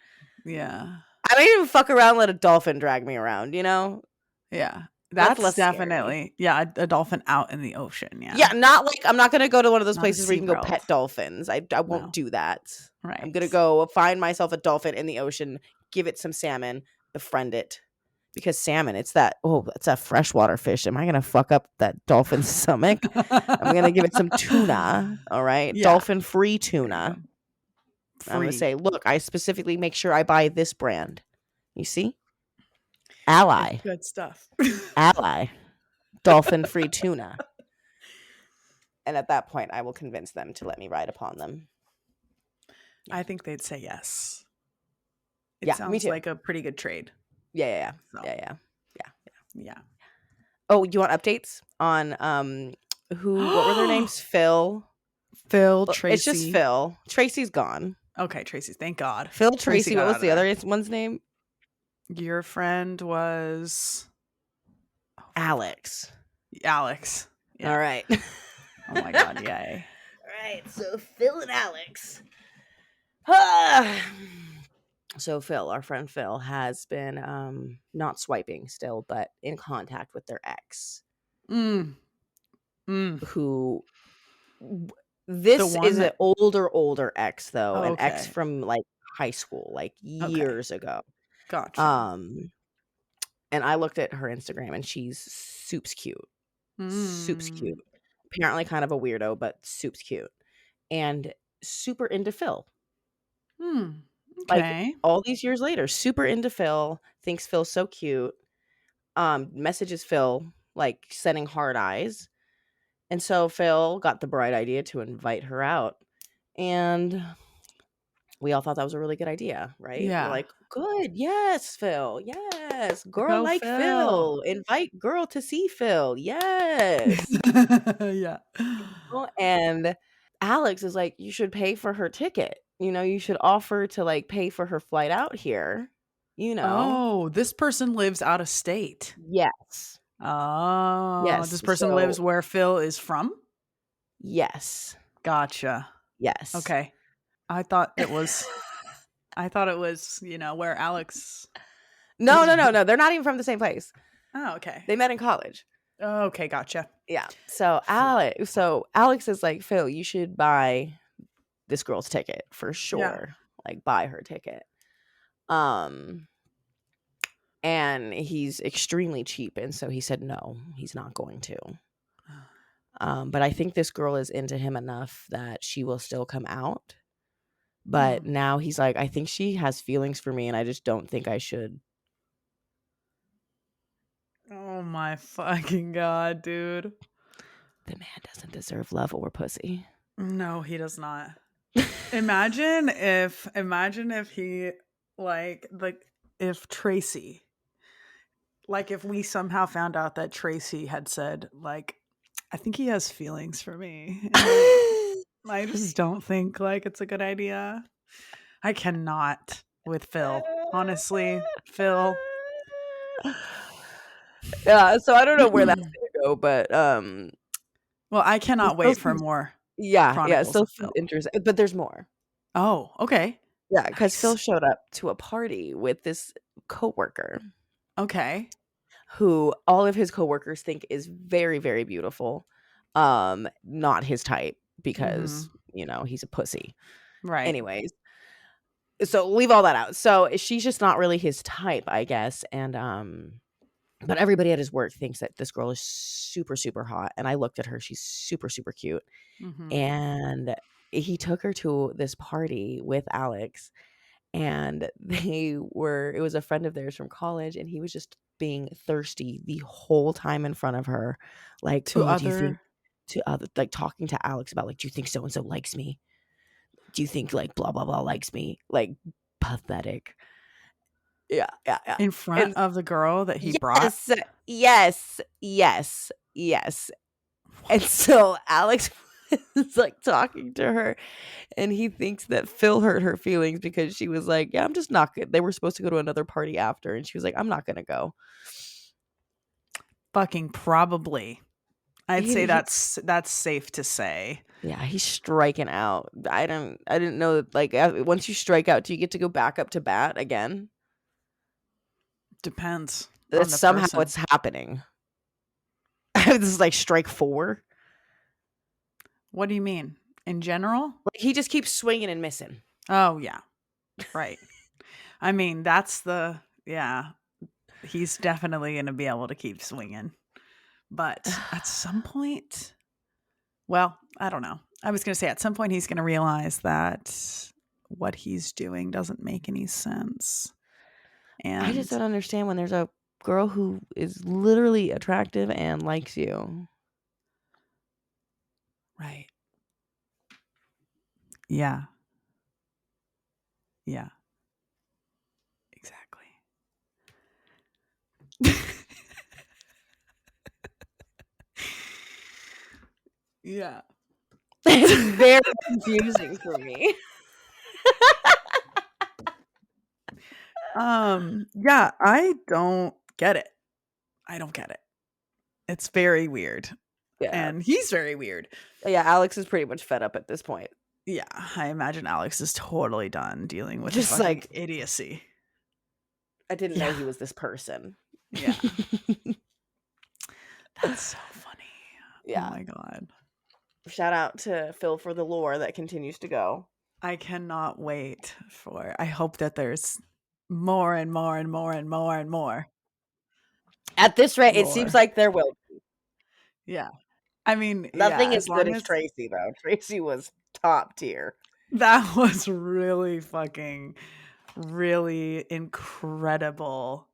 Yeah.
I don't even fuck around and let a dolphin drag me around, you know?
Yeah.
That's
That's
less scary.
definitely a dolphin out in the ocean. Yeah.
Yeah, not like I'm not gonna go to one of those
Not a
places where you can go
SeaWorld.
pet dolphins. I won't
No.
do that.
Right.
I'm gonna go find myself a dolphin in the ocean, give it some salmon, befriend it. Because salmon, it's that freshwater fish. Am I gonna fuck up that dolphin's stomach? I'm gonna give it some tuna. All right.
Yeah.
Dolphin free tuna. I'm gonna say, look, I specifically make sure I buy this brand. You see? Ally.
It's good stuff.
Ally. Dolphin free tuna. And at that point, I will convince them to let me ride upon them.
I think they'd say yes. It
Yeah,
sounds
me too.
like a pretty good trade.
Yeah.
So.
Yeah. Oh, you want updates on what were their names? Phil,
Tracy.
It's just Phil. Tracy's gone.
Okay, Tracy. Thank God.
Phil, Tracy.
got
What
out
was
of
the
there.
other one's name?
Your friend was
Alex.
Alex. Yeah.
All right.
Oh my God, yay.
All right, so Phil and Alex. So Phil, our friend Phil, has been not swiping still, but in contact with their ex. Who this is an older ex though, an ex from like high school, like years ago.
Gotcha.
And I looked at her Instagram and she's soups cute. Soups cute. Apparently kind of a weirdo, but soups cute. And super into Phil.
Okay.
Like all these years later, super into Phil, thinks Phil's so cute. Messages Phil, like sending hard eyes. And so Phil got the bright idea to invite her out. And we all thought that was a really good idea, right?
Yeah.
We're like, good. Yes, Phil. Yes. Girl
Go
like Phil. Invite girl to see Phil. Yes.
Yeah.
And Alex is like, you should pay for her ticket. You know, you should offer to like pay for her flight out here. You know.
Oh, this person lives out of state.
Yes.
Oh.
Yes.
This person lives where Phil is from?
Yes.
Gotcha.
Yes.
Okay. I thought it was, where Alex.
No. They're not even from the same place.
Oh, okay.
They met in college.
Oh, okay. Gotcha.
Yeah. So Alex is like, Phil, you should buy this girl's ticket for sure.
Yeah.
Like buy her ticket. And he's extremely cheap. And so he said, no, he's not going to. But I think this girl is into him enough that she will still come out. But now he's like, I think she has feelings for me and I just don't think I should.
Oh my fucking God, dude.
The man doesn't deserve love or pussy.
No, he does not. Imagine if he if Tracy, like if we somehow found out that Tracy had said like, I think he has feelings for me. I just don't think like it's a good idea. I cannot with Phil. Honestly, Phil.
Yeah, so I don't know where that's gonna go, but
well, I cannot wait for more
Yeah,
Chronicles
so
of
this is
Phil.
interesting, but there's more.
Oh, okay.
Yeah, because Phil
Nice.
showed up to a party with this coworker
Okay.
who all of his coworkers think is very, very beautiful. Not his type because,
Mhm.
he's a pussy.
Right.
Anyways, so leave all that out. So she's just not really his type, I guess. And but everybody at his work thinks that this girl is super, super hot. And I looked at her, she's super, super cute.
Mhm.
And he took her to this party with Alex, and it was a friend of theirs from college, and he was just being thirsty the whole time in front of her, like,
To
oh, do you think,
other
to other, like, talking to Alex about, like, do you think so and so likes me, do you think, like, blah blah blah likes me, like, pathetic. Yeah.
in front
And
of the girl that he brought?
yes, yes. And so Alex is like talking to her, and he thinks that Phil hurt her feelings because she was like, yeah, I'm just not good. They were supposed to go to another party after, and she was like, I'm not gonna go.
Fucking probably. I'd say
He's
that's safe to say.
Yeah, he's striking out. I didn't know that, like, once you strike out, do you get to go back up to bat again?
Depends on
That's
the
somehow
person.
what's happening. This is like strike four.
What do you mean? In general?
Like, he just keeps swinging and missing.
Oh, yeah. Right. I mean, that's the yeah. He's definitely going to be able to keep swinging. But at some point, well, I don't know. I was going to say at some point he's going to realize that what he's doing doesn't make any sense.
I just
And
don't understand when there's a girl who is literally attractive and likes you.
right. Yeah. Yeah. Exactly. yeah.
It's very confusing for me.
Yeah, I don't get it. I don't get it. It's very weird.
Yeah.
And he's very weird.
Yeah, Alex is pretty much fed up at this point.
Yeah, I imagine Alex is totally done dealing with the
Just
fucking
like,
idiocy.
I didn't know
Yeah.
he was this person.
Yeah. That's so funny. Oh
Yeah.
my god.
Shout out to Phil for the lore that continues to go.
I cannot wait for I hope that there's more and more and more and more and more
At this rate, it seems
lore.
like there will.
Yeah. I mean, yeah,
Nothing as
as
good
long
as
as
Tracy, though. Tracy was top tier.
that was really fucking really incredible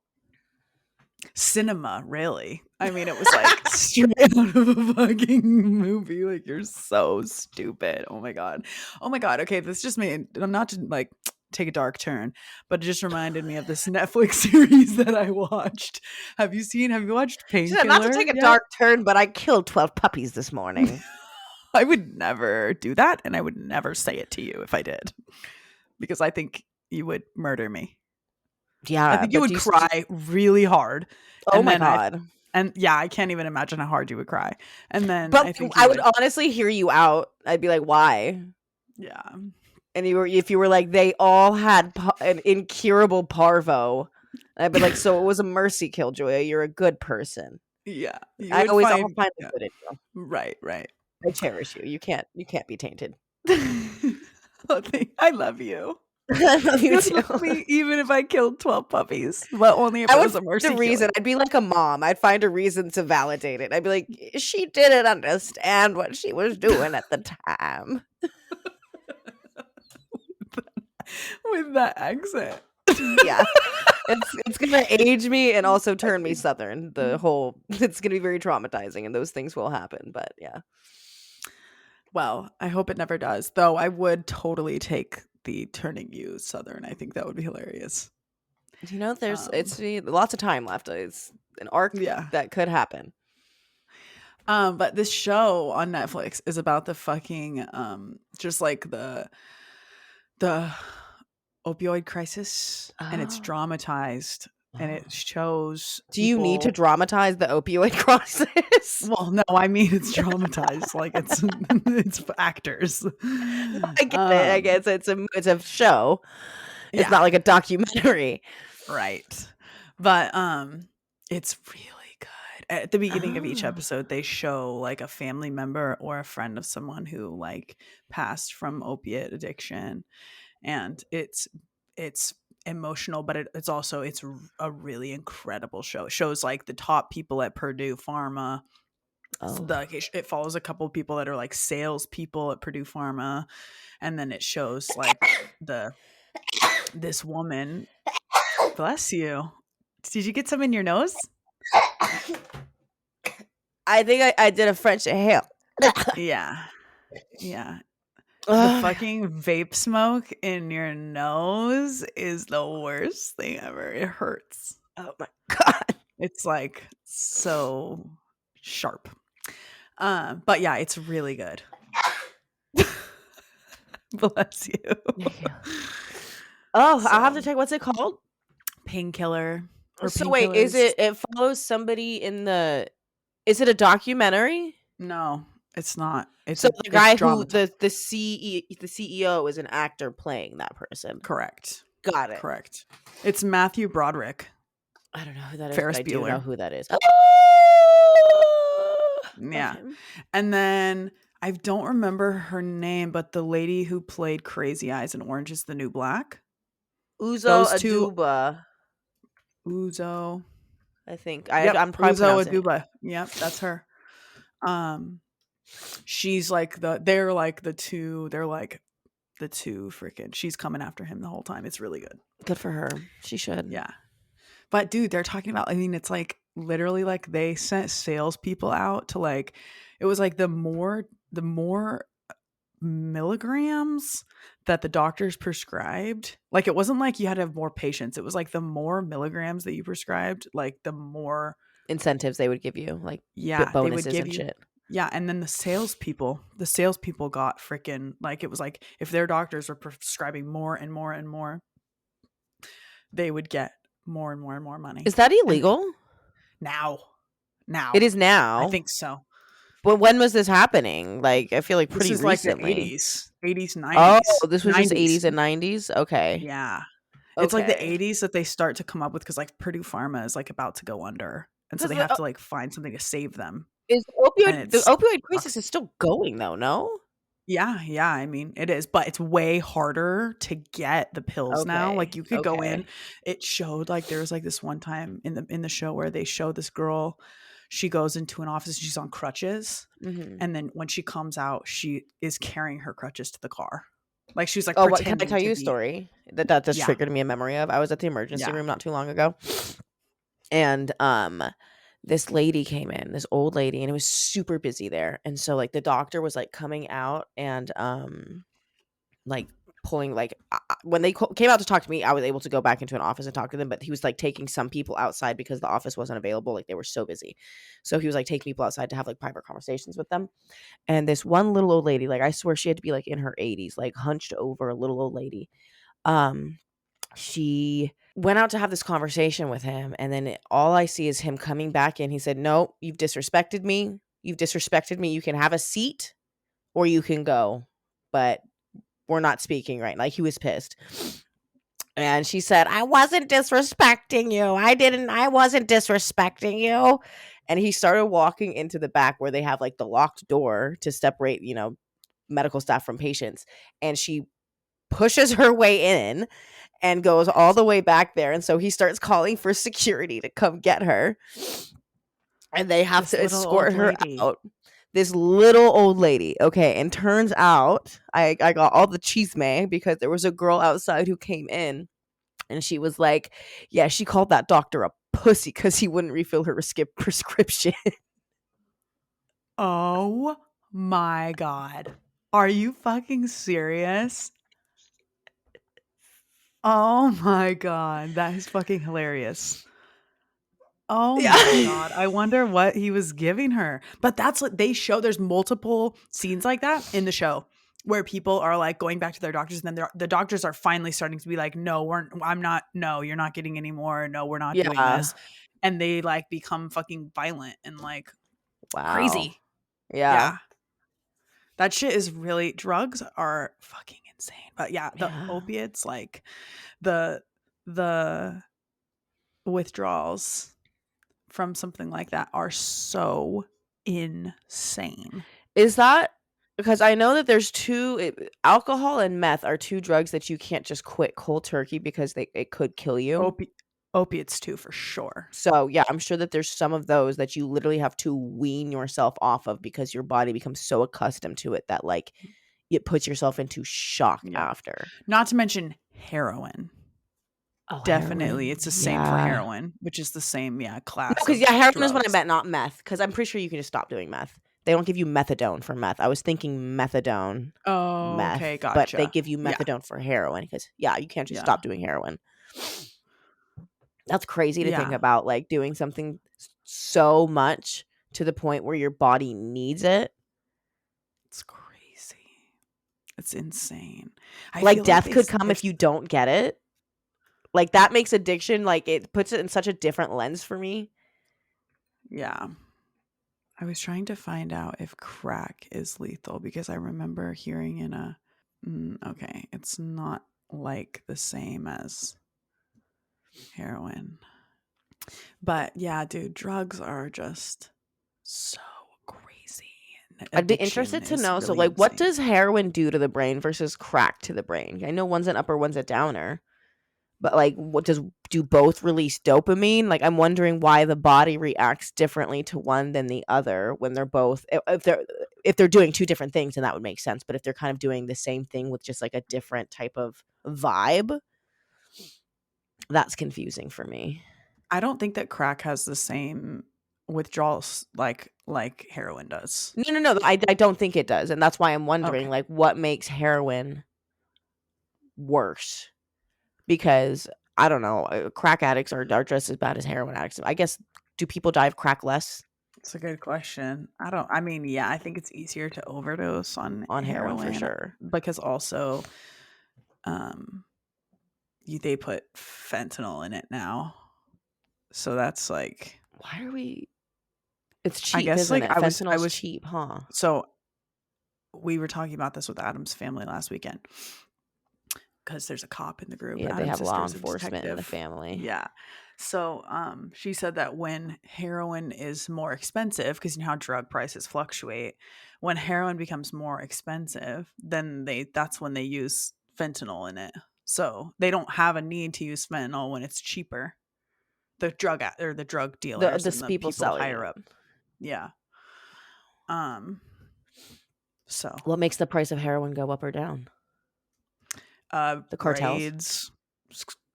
cinema, really. I mean, it was like straight out of a fucking movie. Like, you're so stupid. Oh my god. Oh my god. Okay, this just made I'm not to like take a dark turn, but it just reminded me of this Netflix series that I watched. Have you watched
She said, not to
Painkiller
take a
yet?
dark turn, but I killed 12 puppies this morning.
I would never do that, and I would never say it to you if I did, because I think you would murder me. I
Yeah,
think you
but
would cry really hard,
oh
and
my
then I
God.
and yeah, I can't even imagine how hard you would cry. And then
But
I think
I
you
would
would
honestly hear you out. I'd be like, why?
yeah.
And if you were like, they all had an incurable parvo, I'd be like, so it was a mercy kill, Joya. You're a good person.
Yeah. You
I
would
always I'll
find
find the
yeah.
good in you.
Right, right.
I cherish you. You can't be tainted.
Oh, I love you.
I love you
You
too.
love me even if I killed 12 puppies, but only if
I
it
would
was a
find a
mercy
reason.
killing.
I'd be like a mom. I'd find a reason to validate it. I'd be like, she didn't understand what she was doing at the time.
With that accent.
Yeah. It's gonna age me and also turn me southern. It's gonna be very traumatizing, and those things will happen. But yeah.
Well, I hope it never does. Though I would totally take the turning you southern. I think that would be hilarious.
There's
Um,
lots of time left. It's an arc
yeah.
that could happen.
But this show on Netflix is about the fucking just like the opioid crisis, and it's
Oh.
dramatized and it shows
Do you need to
people.
dramatize the opioid crisis?
Well, no, I mean it's dramatized, like it's it's for actors.
I get it. I guess it's a show. It's
Yeah,
not like a documentary.
right. But it's really good. At the beginning of each
Oh.
episode, they show like a family member or a friend of someone who like passed from opiate addiction, and it's emotional, but it's also a really incredible show. It shows like the top people at Purdue Pharma.
Oh.
It follows a couple of people that are like salespeople at Purdue Pharma, and then it shows like the this woman. Bless you. Did you get some in your nose?
I think I did a French inhale.
Yeah, yeah. The
Oh,
fucking vape smoke in your nose is the worst thing ever. It hurts.
oh my god.
It's like so sharp. But yeah, it's really good. Bless you.
Thank you. Oh, I'll have to
So,
check. What's it called?
painkiller or
So wait, is
painkillers?
it follows somebody in the is it a documentary?
No, it's not.
So the
It's
guy who
dramatized.
the CEO is an actor playing that person.
Correct.
Got it.
Correct. It's Matthew Broderick,
I don't know who that is, but
Ferris
I do know
Bueller.
who that is. Love
Yeah.
him.
And then I don't remember her name, but the lady who played Crazy Eyes in Orange is the New Black.
Uzo
Those two,
Aduba,
Uzo.
I think.
Yep,
I'm probably
Uzo
pronouncing it.
Aduba. Yep, that's her. She's like they're like the two, freaking, she's coming after him the whole time. It's really good.
Good for her. She should.
Yeah. But dude, they're talking about, I mean, it's like literally like they sent salespeople out to like, it was like the more milligrams that the doctors prescribed, like it wasn't like you had to have more patients. It was like the more milligrams that you prescribed, like the more,
Incentives they would give you, like
yeah, they would
bonuses
give
and
you.
shit.
Yeah, and then the salespeople got freaking, like it was like if their doctors were prescribing more and more and more, they would get more and more and more money.
Is that
And
illegal?
now,
It is
I
now.
think so.
But when was this happening? Like, I feel like
This
pretty
is like the
recently.
80s,
Oh,
90s,
this was just
90s.
80s and 90s? Okay.
Yeah. It's like the
Okay.
80s that they start to come up with, because like Purdue Pharma is like about to go under. And so
Because
they have to like find something to save them. And
the
it's
opioid crisis
sucks.
is still going though, no?
Yeah, I mean, it is, but it's way harder to get the pills now. Like
Okay.
you could go in.
Okay.
It showed like there was like this one time in the show where they show this girl, she goes into an office, she's on crutches,
Mhm.
and then when she comes out, she is carrying her crutches to the car. Like she's like
Oh, what can I
pretending
tell
to
you a
be.
story that just
Yeah.
triggered me a memory of? I was at the emergency
Yeah.
room not too long ago, and this lady came in, this old lady, and it was super busy there. And so like the doctor was like coming out and like pulling like when they came out to talk to me, I was able to go back into an office and talk to them, but he was like taking some people outside because the office wasn't available, like they were so busy. So he was like taking people outside to have like private conversations with them. And this one little old lady, like I swear she had to be like in her 80s, like hunched over, a little old lady. She went out to have this conversation with him, and then all I see is him coming back in. He said, "No, you've disrespected me. You've disrespected me. You can have a seat or you can go, but we're not speaking right." Like he was pissed. And she said, "I wasn't disrespecting you. I wasn't disrespecting you." And he started walking into the back where they have like the locked door to separate, medical staff from patients. And she pushes her way in and goes all the way back there. And so he starts calling for security to come get her. And they have
This
to
little
escort
old
her
lady.
out. This little old lady. Okay. And turns out I got all the chisme because there was a girl outside who came in and she was like, yeah, she called that doctor a pussy because he wouldn't refill her prescription.
Oh my God. Are you fucking serious? Oh my God. That is fucking hilarious. Oh my
Yeah.
God. I wonder what he was giving her. But that's what they show. There's multiple scenes like that in the show. where people are like going back to their doctors, and then the doctors are finally starting to be like, no, you're not getting any more. No, we're not doing
Yeah.
this. And they like become fucking violent and like
Wow.
crazy.
Yeah.
Yeah. That shit is really, drugs are fucking insane. But yeah, the
Yeah.
opiates, like the withdrawals from something like that are so insane.
Is that because I know that there's alcohol and meth are two drugs that you can't just quit cold turkey because it could kill you.
Opiates too, for sure.
So yeah, I'm sure that there's some of those that you literally have to wean yourself off of because your body becomes so accustomed to it that like it puts yourself into shock
Yeah.
after.
Not to mention heroin.
Oh,
Definitely.
heroin.
It's the same for
Yeah.
heroin, which is the same,
No,
class
because
of
heroin is what I
drugs.
meant, not meth. Because I'm pretty sure you can just stop doing meth. They don't give you methadone for meth. I was thinking methadone,
Oh, okay,
meth, but they
gotcha.
give you
Yeah,
methadone for heroin because you can't just
yeah,
stop doing heroin. That's crazy to think
yeah.
about, like doing something so much to the point where your body needs it.
It's crazy. It's insane. I
Like
feel like
death could come if you don't get it. Like that makes addiction, like it puts it in such a different lens for me.
Yeah. I was trying to find out if crack is lethal because I remember hearing in a okay, it's not like the same as heroin. But yeah, dude, drugs are just so crazy.
I'd be
Addiction
interested to
is
know. So,
really
like, what
insane.
does heroin do to the brain versus crack to the brain? I know one's an upper, one's a downer, but like, do both release dopamine? Like, I'm wondering why the body reacts differently to one than the other when they're both. If they're doing two different things, then that would make sense. But if they're kind of doing the same thing with just like a different type of vibe, that's confusing for me.
I don't think that crack has the same withdrawals like heroin does.
No. I don't think it does, and that's why I'm wondering,
Okay.
like, what makes heroin worse? Because I don't know, crack addicts are just as bad as heroin addicts. I guess, do people die of crack less
It's a good question. I mean, yeah, I think it's easier to overdose on
on heroin for
heroin
sure?
because also um they put fentanyl in it now. So that's like,
Why are we? It's
I
cheap,
guess,
isn't
like
it?
I
Fentanyl's
was
cheap, huh?
so we were talking about this with Adam's family last weekend because there's a cop in the group.
Yeah, they
Adam's
have
sister
law
is a
enforcement in the
detective.
family.
Yeah. So she said that when heroin is more expensive, because you know how drug prices fluctuate, when heroin becomes more expensive, then that's when they use fentanyl in it. So they don't have a need to use fentanyl when it's cheaper. Or the drug dealers and the
People
people
selling
higher
it.
up. Yeah. Um so
What makes the price of heroin go up or down? The cartels.
raids,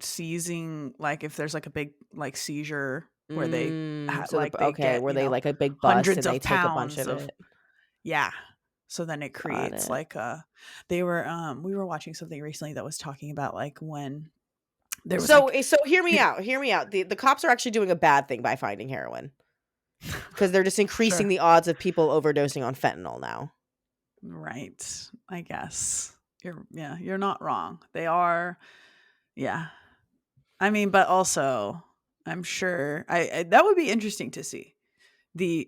seizing, like if there's like a big like seizure where they
So
like they get,
where they like a big bust
hundreds
and they
of
take a bunch
pounds
of
of,
it.
yeah, so then it
Got
creates
it.
like we were watching something recently that was talking about like when there was
So
like
hear me out. Hear me out. The cops are actually doing a bad thing by finding heroin because they're just increasing
sure,
the odds of people overdosing on fentanyl now.
right, I guess you're not wrong, they are, yeah, I mean, but also I'm sure I that would be interesting to see the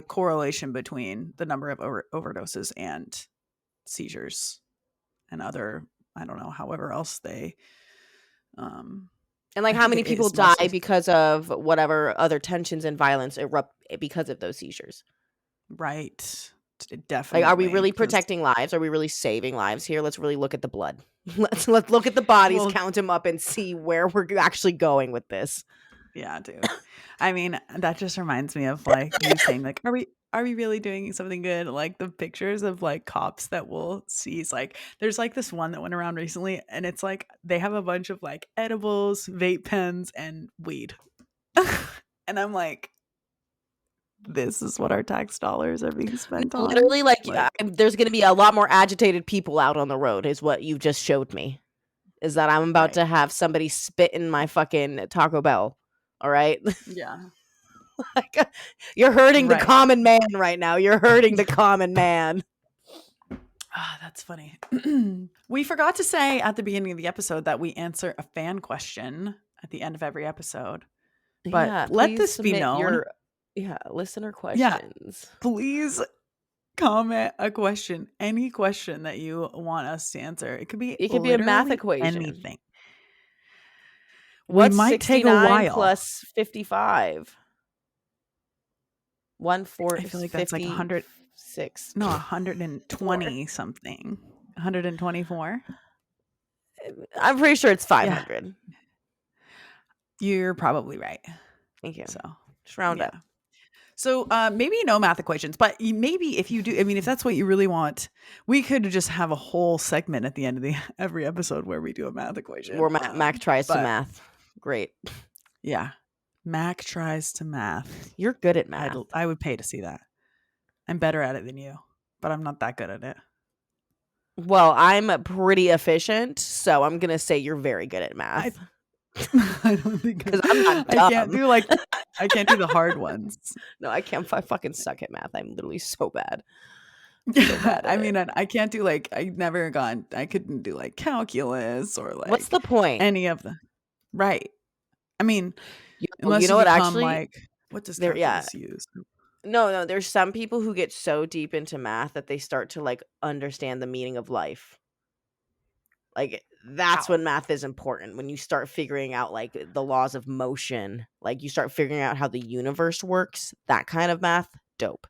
correlation between the number of overdoses and seizures and other, I don't know, however else they, um
And like
I
how
think
many
it
people
is
die
mostly,
because of whatever other tensions and violence erupt because of those seizures.
right,
Like, are we
definitely,
really
because
protecting lives? Are we really saving lives here? Let's really look at the blood. Let's look at the bodies,
well,
count them up, and see where we're actually going with this.
yeah, dude, I mean, that just reminds me of like you saying like, are we really doing something good, like the pictures of like cops that will seize, like there's like this one that went around recently and it's like they have a bunch of like edibles, vape pens, and weed. And I'm like, this is what our tax dollars are being spent on.
Literally, like,
Like,
there's going to be a lot more agitated people out on the road, is what you just showed me. Is that I'm about
right.
to have somebody spit in my fucking Taco Bell. All right.
Yeah.
Like, you're hurting the
Right.
common man right now. You're hurting the common man.
Ah, that's funny. We forgot to say at the beginning of the episode that we answer a fan question at the end of every episode. But
Yeah,
let
please
this be
submit
known.
your listener
Yeah,
questions.
please comment a question, any question that you want us to answer. It could be
It could be a math
literally
equation.
anything. We
What's
might take a
69
while.
plus 55?
I feel like that's like
156.
no,
Four.
120 something. 124?
I'm pretty sure it's
Yeah,
500.
you're probably right.
Thank you.
So,
Just round
yeah.
up.
So maybe no math equations, but maybe if you do, I mean, if that's what you really want, we could just have a whole segment at the end of the every episode where we do a math equation.
Where Mac tries to
But
math. Great.
yeah, Mac tries to math.
You're good at math.
I would pay to see that. I'm better at it than you, but I'm not that good at it.
Well, I'm pretty efficient, so I'm gonna say you're very good at math.
I don't think
Because I'm not dumb.
I can't do the hard ones.
No, I can't. I fucking suck at math. I'm literally so bad.
I mean, I can't do I couldn't do like calculus or like
What's the point?
any of the right. I mean,
You
unless
know
you
what?
become
Actually,
like, what does
there. Yeah.
calculus use?
No. There's some people who get so deep into math that they start to like understand the meaning of life. Like that's
Wow.
when math is important. When you start figuring out like the laws of motion, like you start figuring out how the universe works. That kind of math, dope.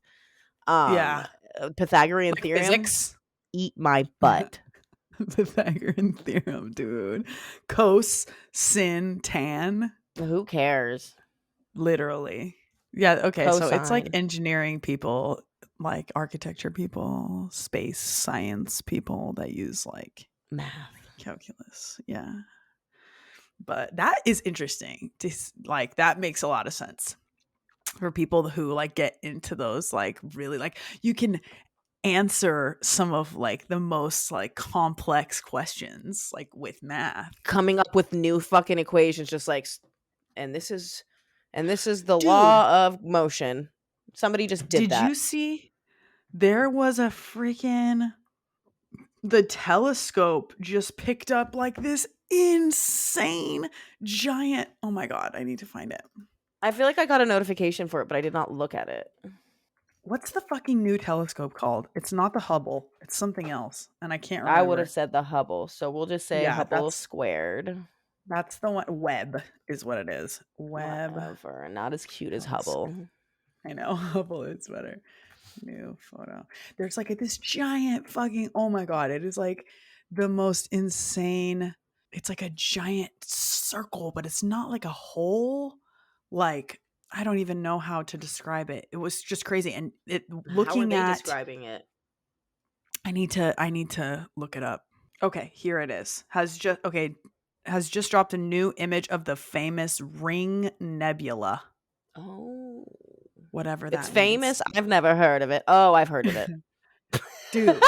Yeah.
Pythagorean
Like
theorem.
physics.
Eat my butt.
Pythagorean theorem, dude. Cos, sin, tan.
Who cares?
Literally. Yeah. Okay. So it's like
Cosine.
engineering people, like architecture people, space science people that use like
Math.
calculus. Yeah. But that is interesting. Like that makes a lot of sense for people who like get into those like really like you can answer some of like the most like complex questions like with math.
Coming up with new fucking equations, just like, and this is the
Dude,
law of motion. Somebody just did that.
you see there was a freaking the telescope just picked up like this insane giant, oh my god, I need to find it.
I feel like I got a notification for it, but I did not look at it.
What's the fucking new telescope called? It's not the Hubble. It's something else, and I can't remember.
I would have said the Hubble, so we'll just say Hubble squared.
That's the one. Webb is what it is. Webb.
Whatever. Not as cute as Hubble.
I know. Hubble is better. New photo. There's like this giant fucking, oh my god, it is like the most insane. It's like a giant circle, but it's not like a hole. Like I don't even know how to describe it. It was just crazy. And looking
how are they
at
describing it?
I need to look it up. Okay, here it is. Has just dropped a new image of the famous Ring Nebula.
Oh.
Whatever that
It's
means.
famous? I've never heard of it. Oh, I've heard of it.
Dude.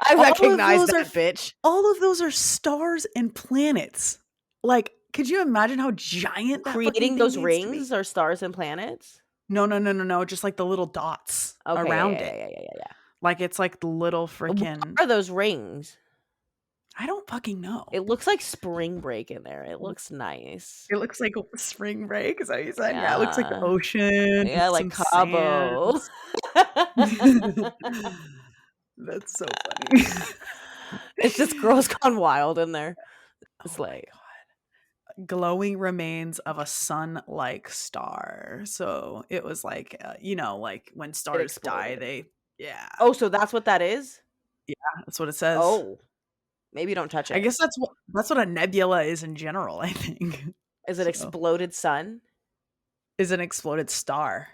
I recognize that bitch.
All of those are stars and planets. Like, could you imagine how giant that
creating those rings are stars and planets?
No. Just like the little dots around it.
Yeah.
Like it's like the little freaking.
What are those rings?
I don't fucking know.
It looks like spring break in there. It looks nice.
It looks like spring break. Is that what you said? Yeah, it looks like the ocean.
Yeah, like Cabo.
That's so funny.
It's just girls gone wild in there. It's like
glowing remains of a sun-like star. So it was like, like when stars die, yeah.
Oh, so that's what that is?
Yeah, that's what it says.
Oh, maybe don't touch it.
I guess that's what a nebula is in general, I think.
Is it exploded sun?
Is an exploded star.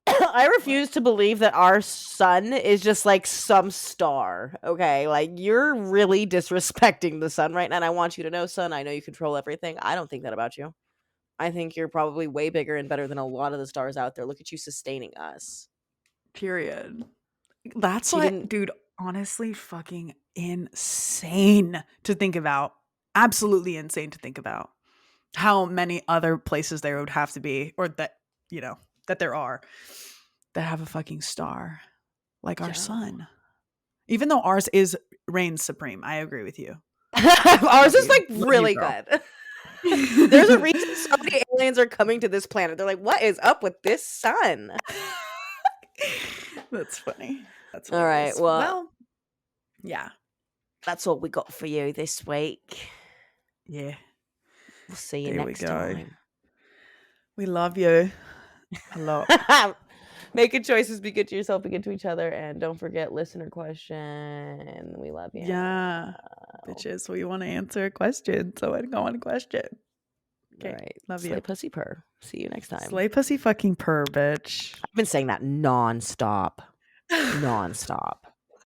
I refuse to believe that our sun is just like some star. Okay, like you're really disrespecting the sun right now. And I want you to know, sun, I know you control everything. I don't think that about you. I think you're probably way bigger and better than a lot of the stars out there. Look at you sustaining us.
Period. That's dude, honestly, fucking insane to think about. Absolutely insane to think about. How many other places there would have to be, or that, that there are, that have a fucking star like our sun. Even though ours reigns supreme. I agree with you.
Ours is
you.
like
Love you,
really
girl.
good. There's a reason so many aliens are coming to this planet. They're like, what is up with this sun?
That's funny. That's what
All
it
right.
is.
Well,
Yeah.
that's what we got for you this week.
Yeah.
We'll see you
There we
next
go.
time.
We love you a lot.
Making choices, be good to yourself, be good to each other, and don't forget listener question. We love you.
Yeah. Bitches, we want to answer a question. So I go on a question. Okay.
All right.
Love
Slay
you.
pussy purr. See you next time.
Slay pussy fucking purr, bitch.
I've been saying that nonstop. Nonstop.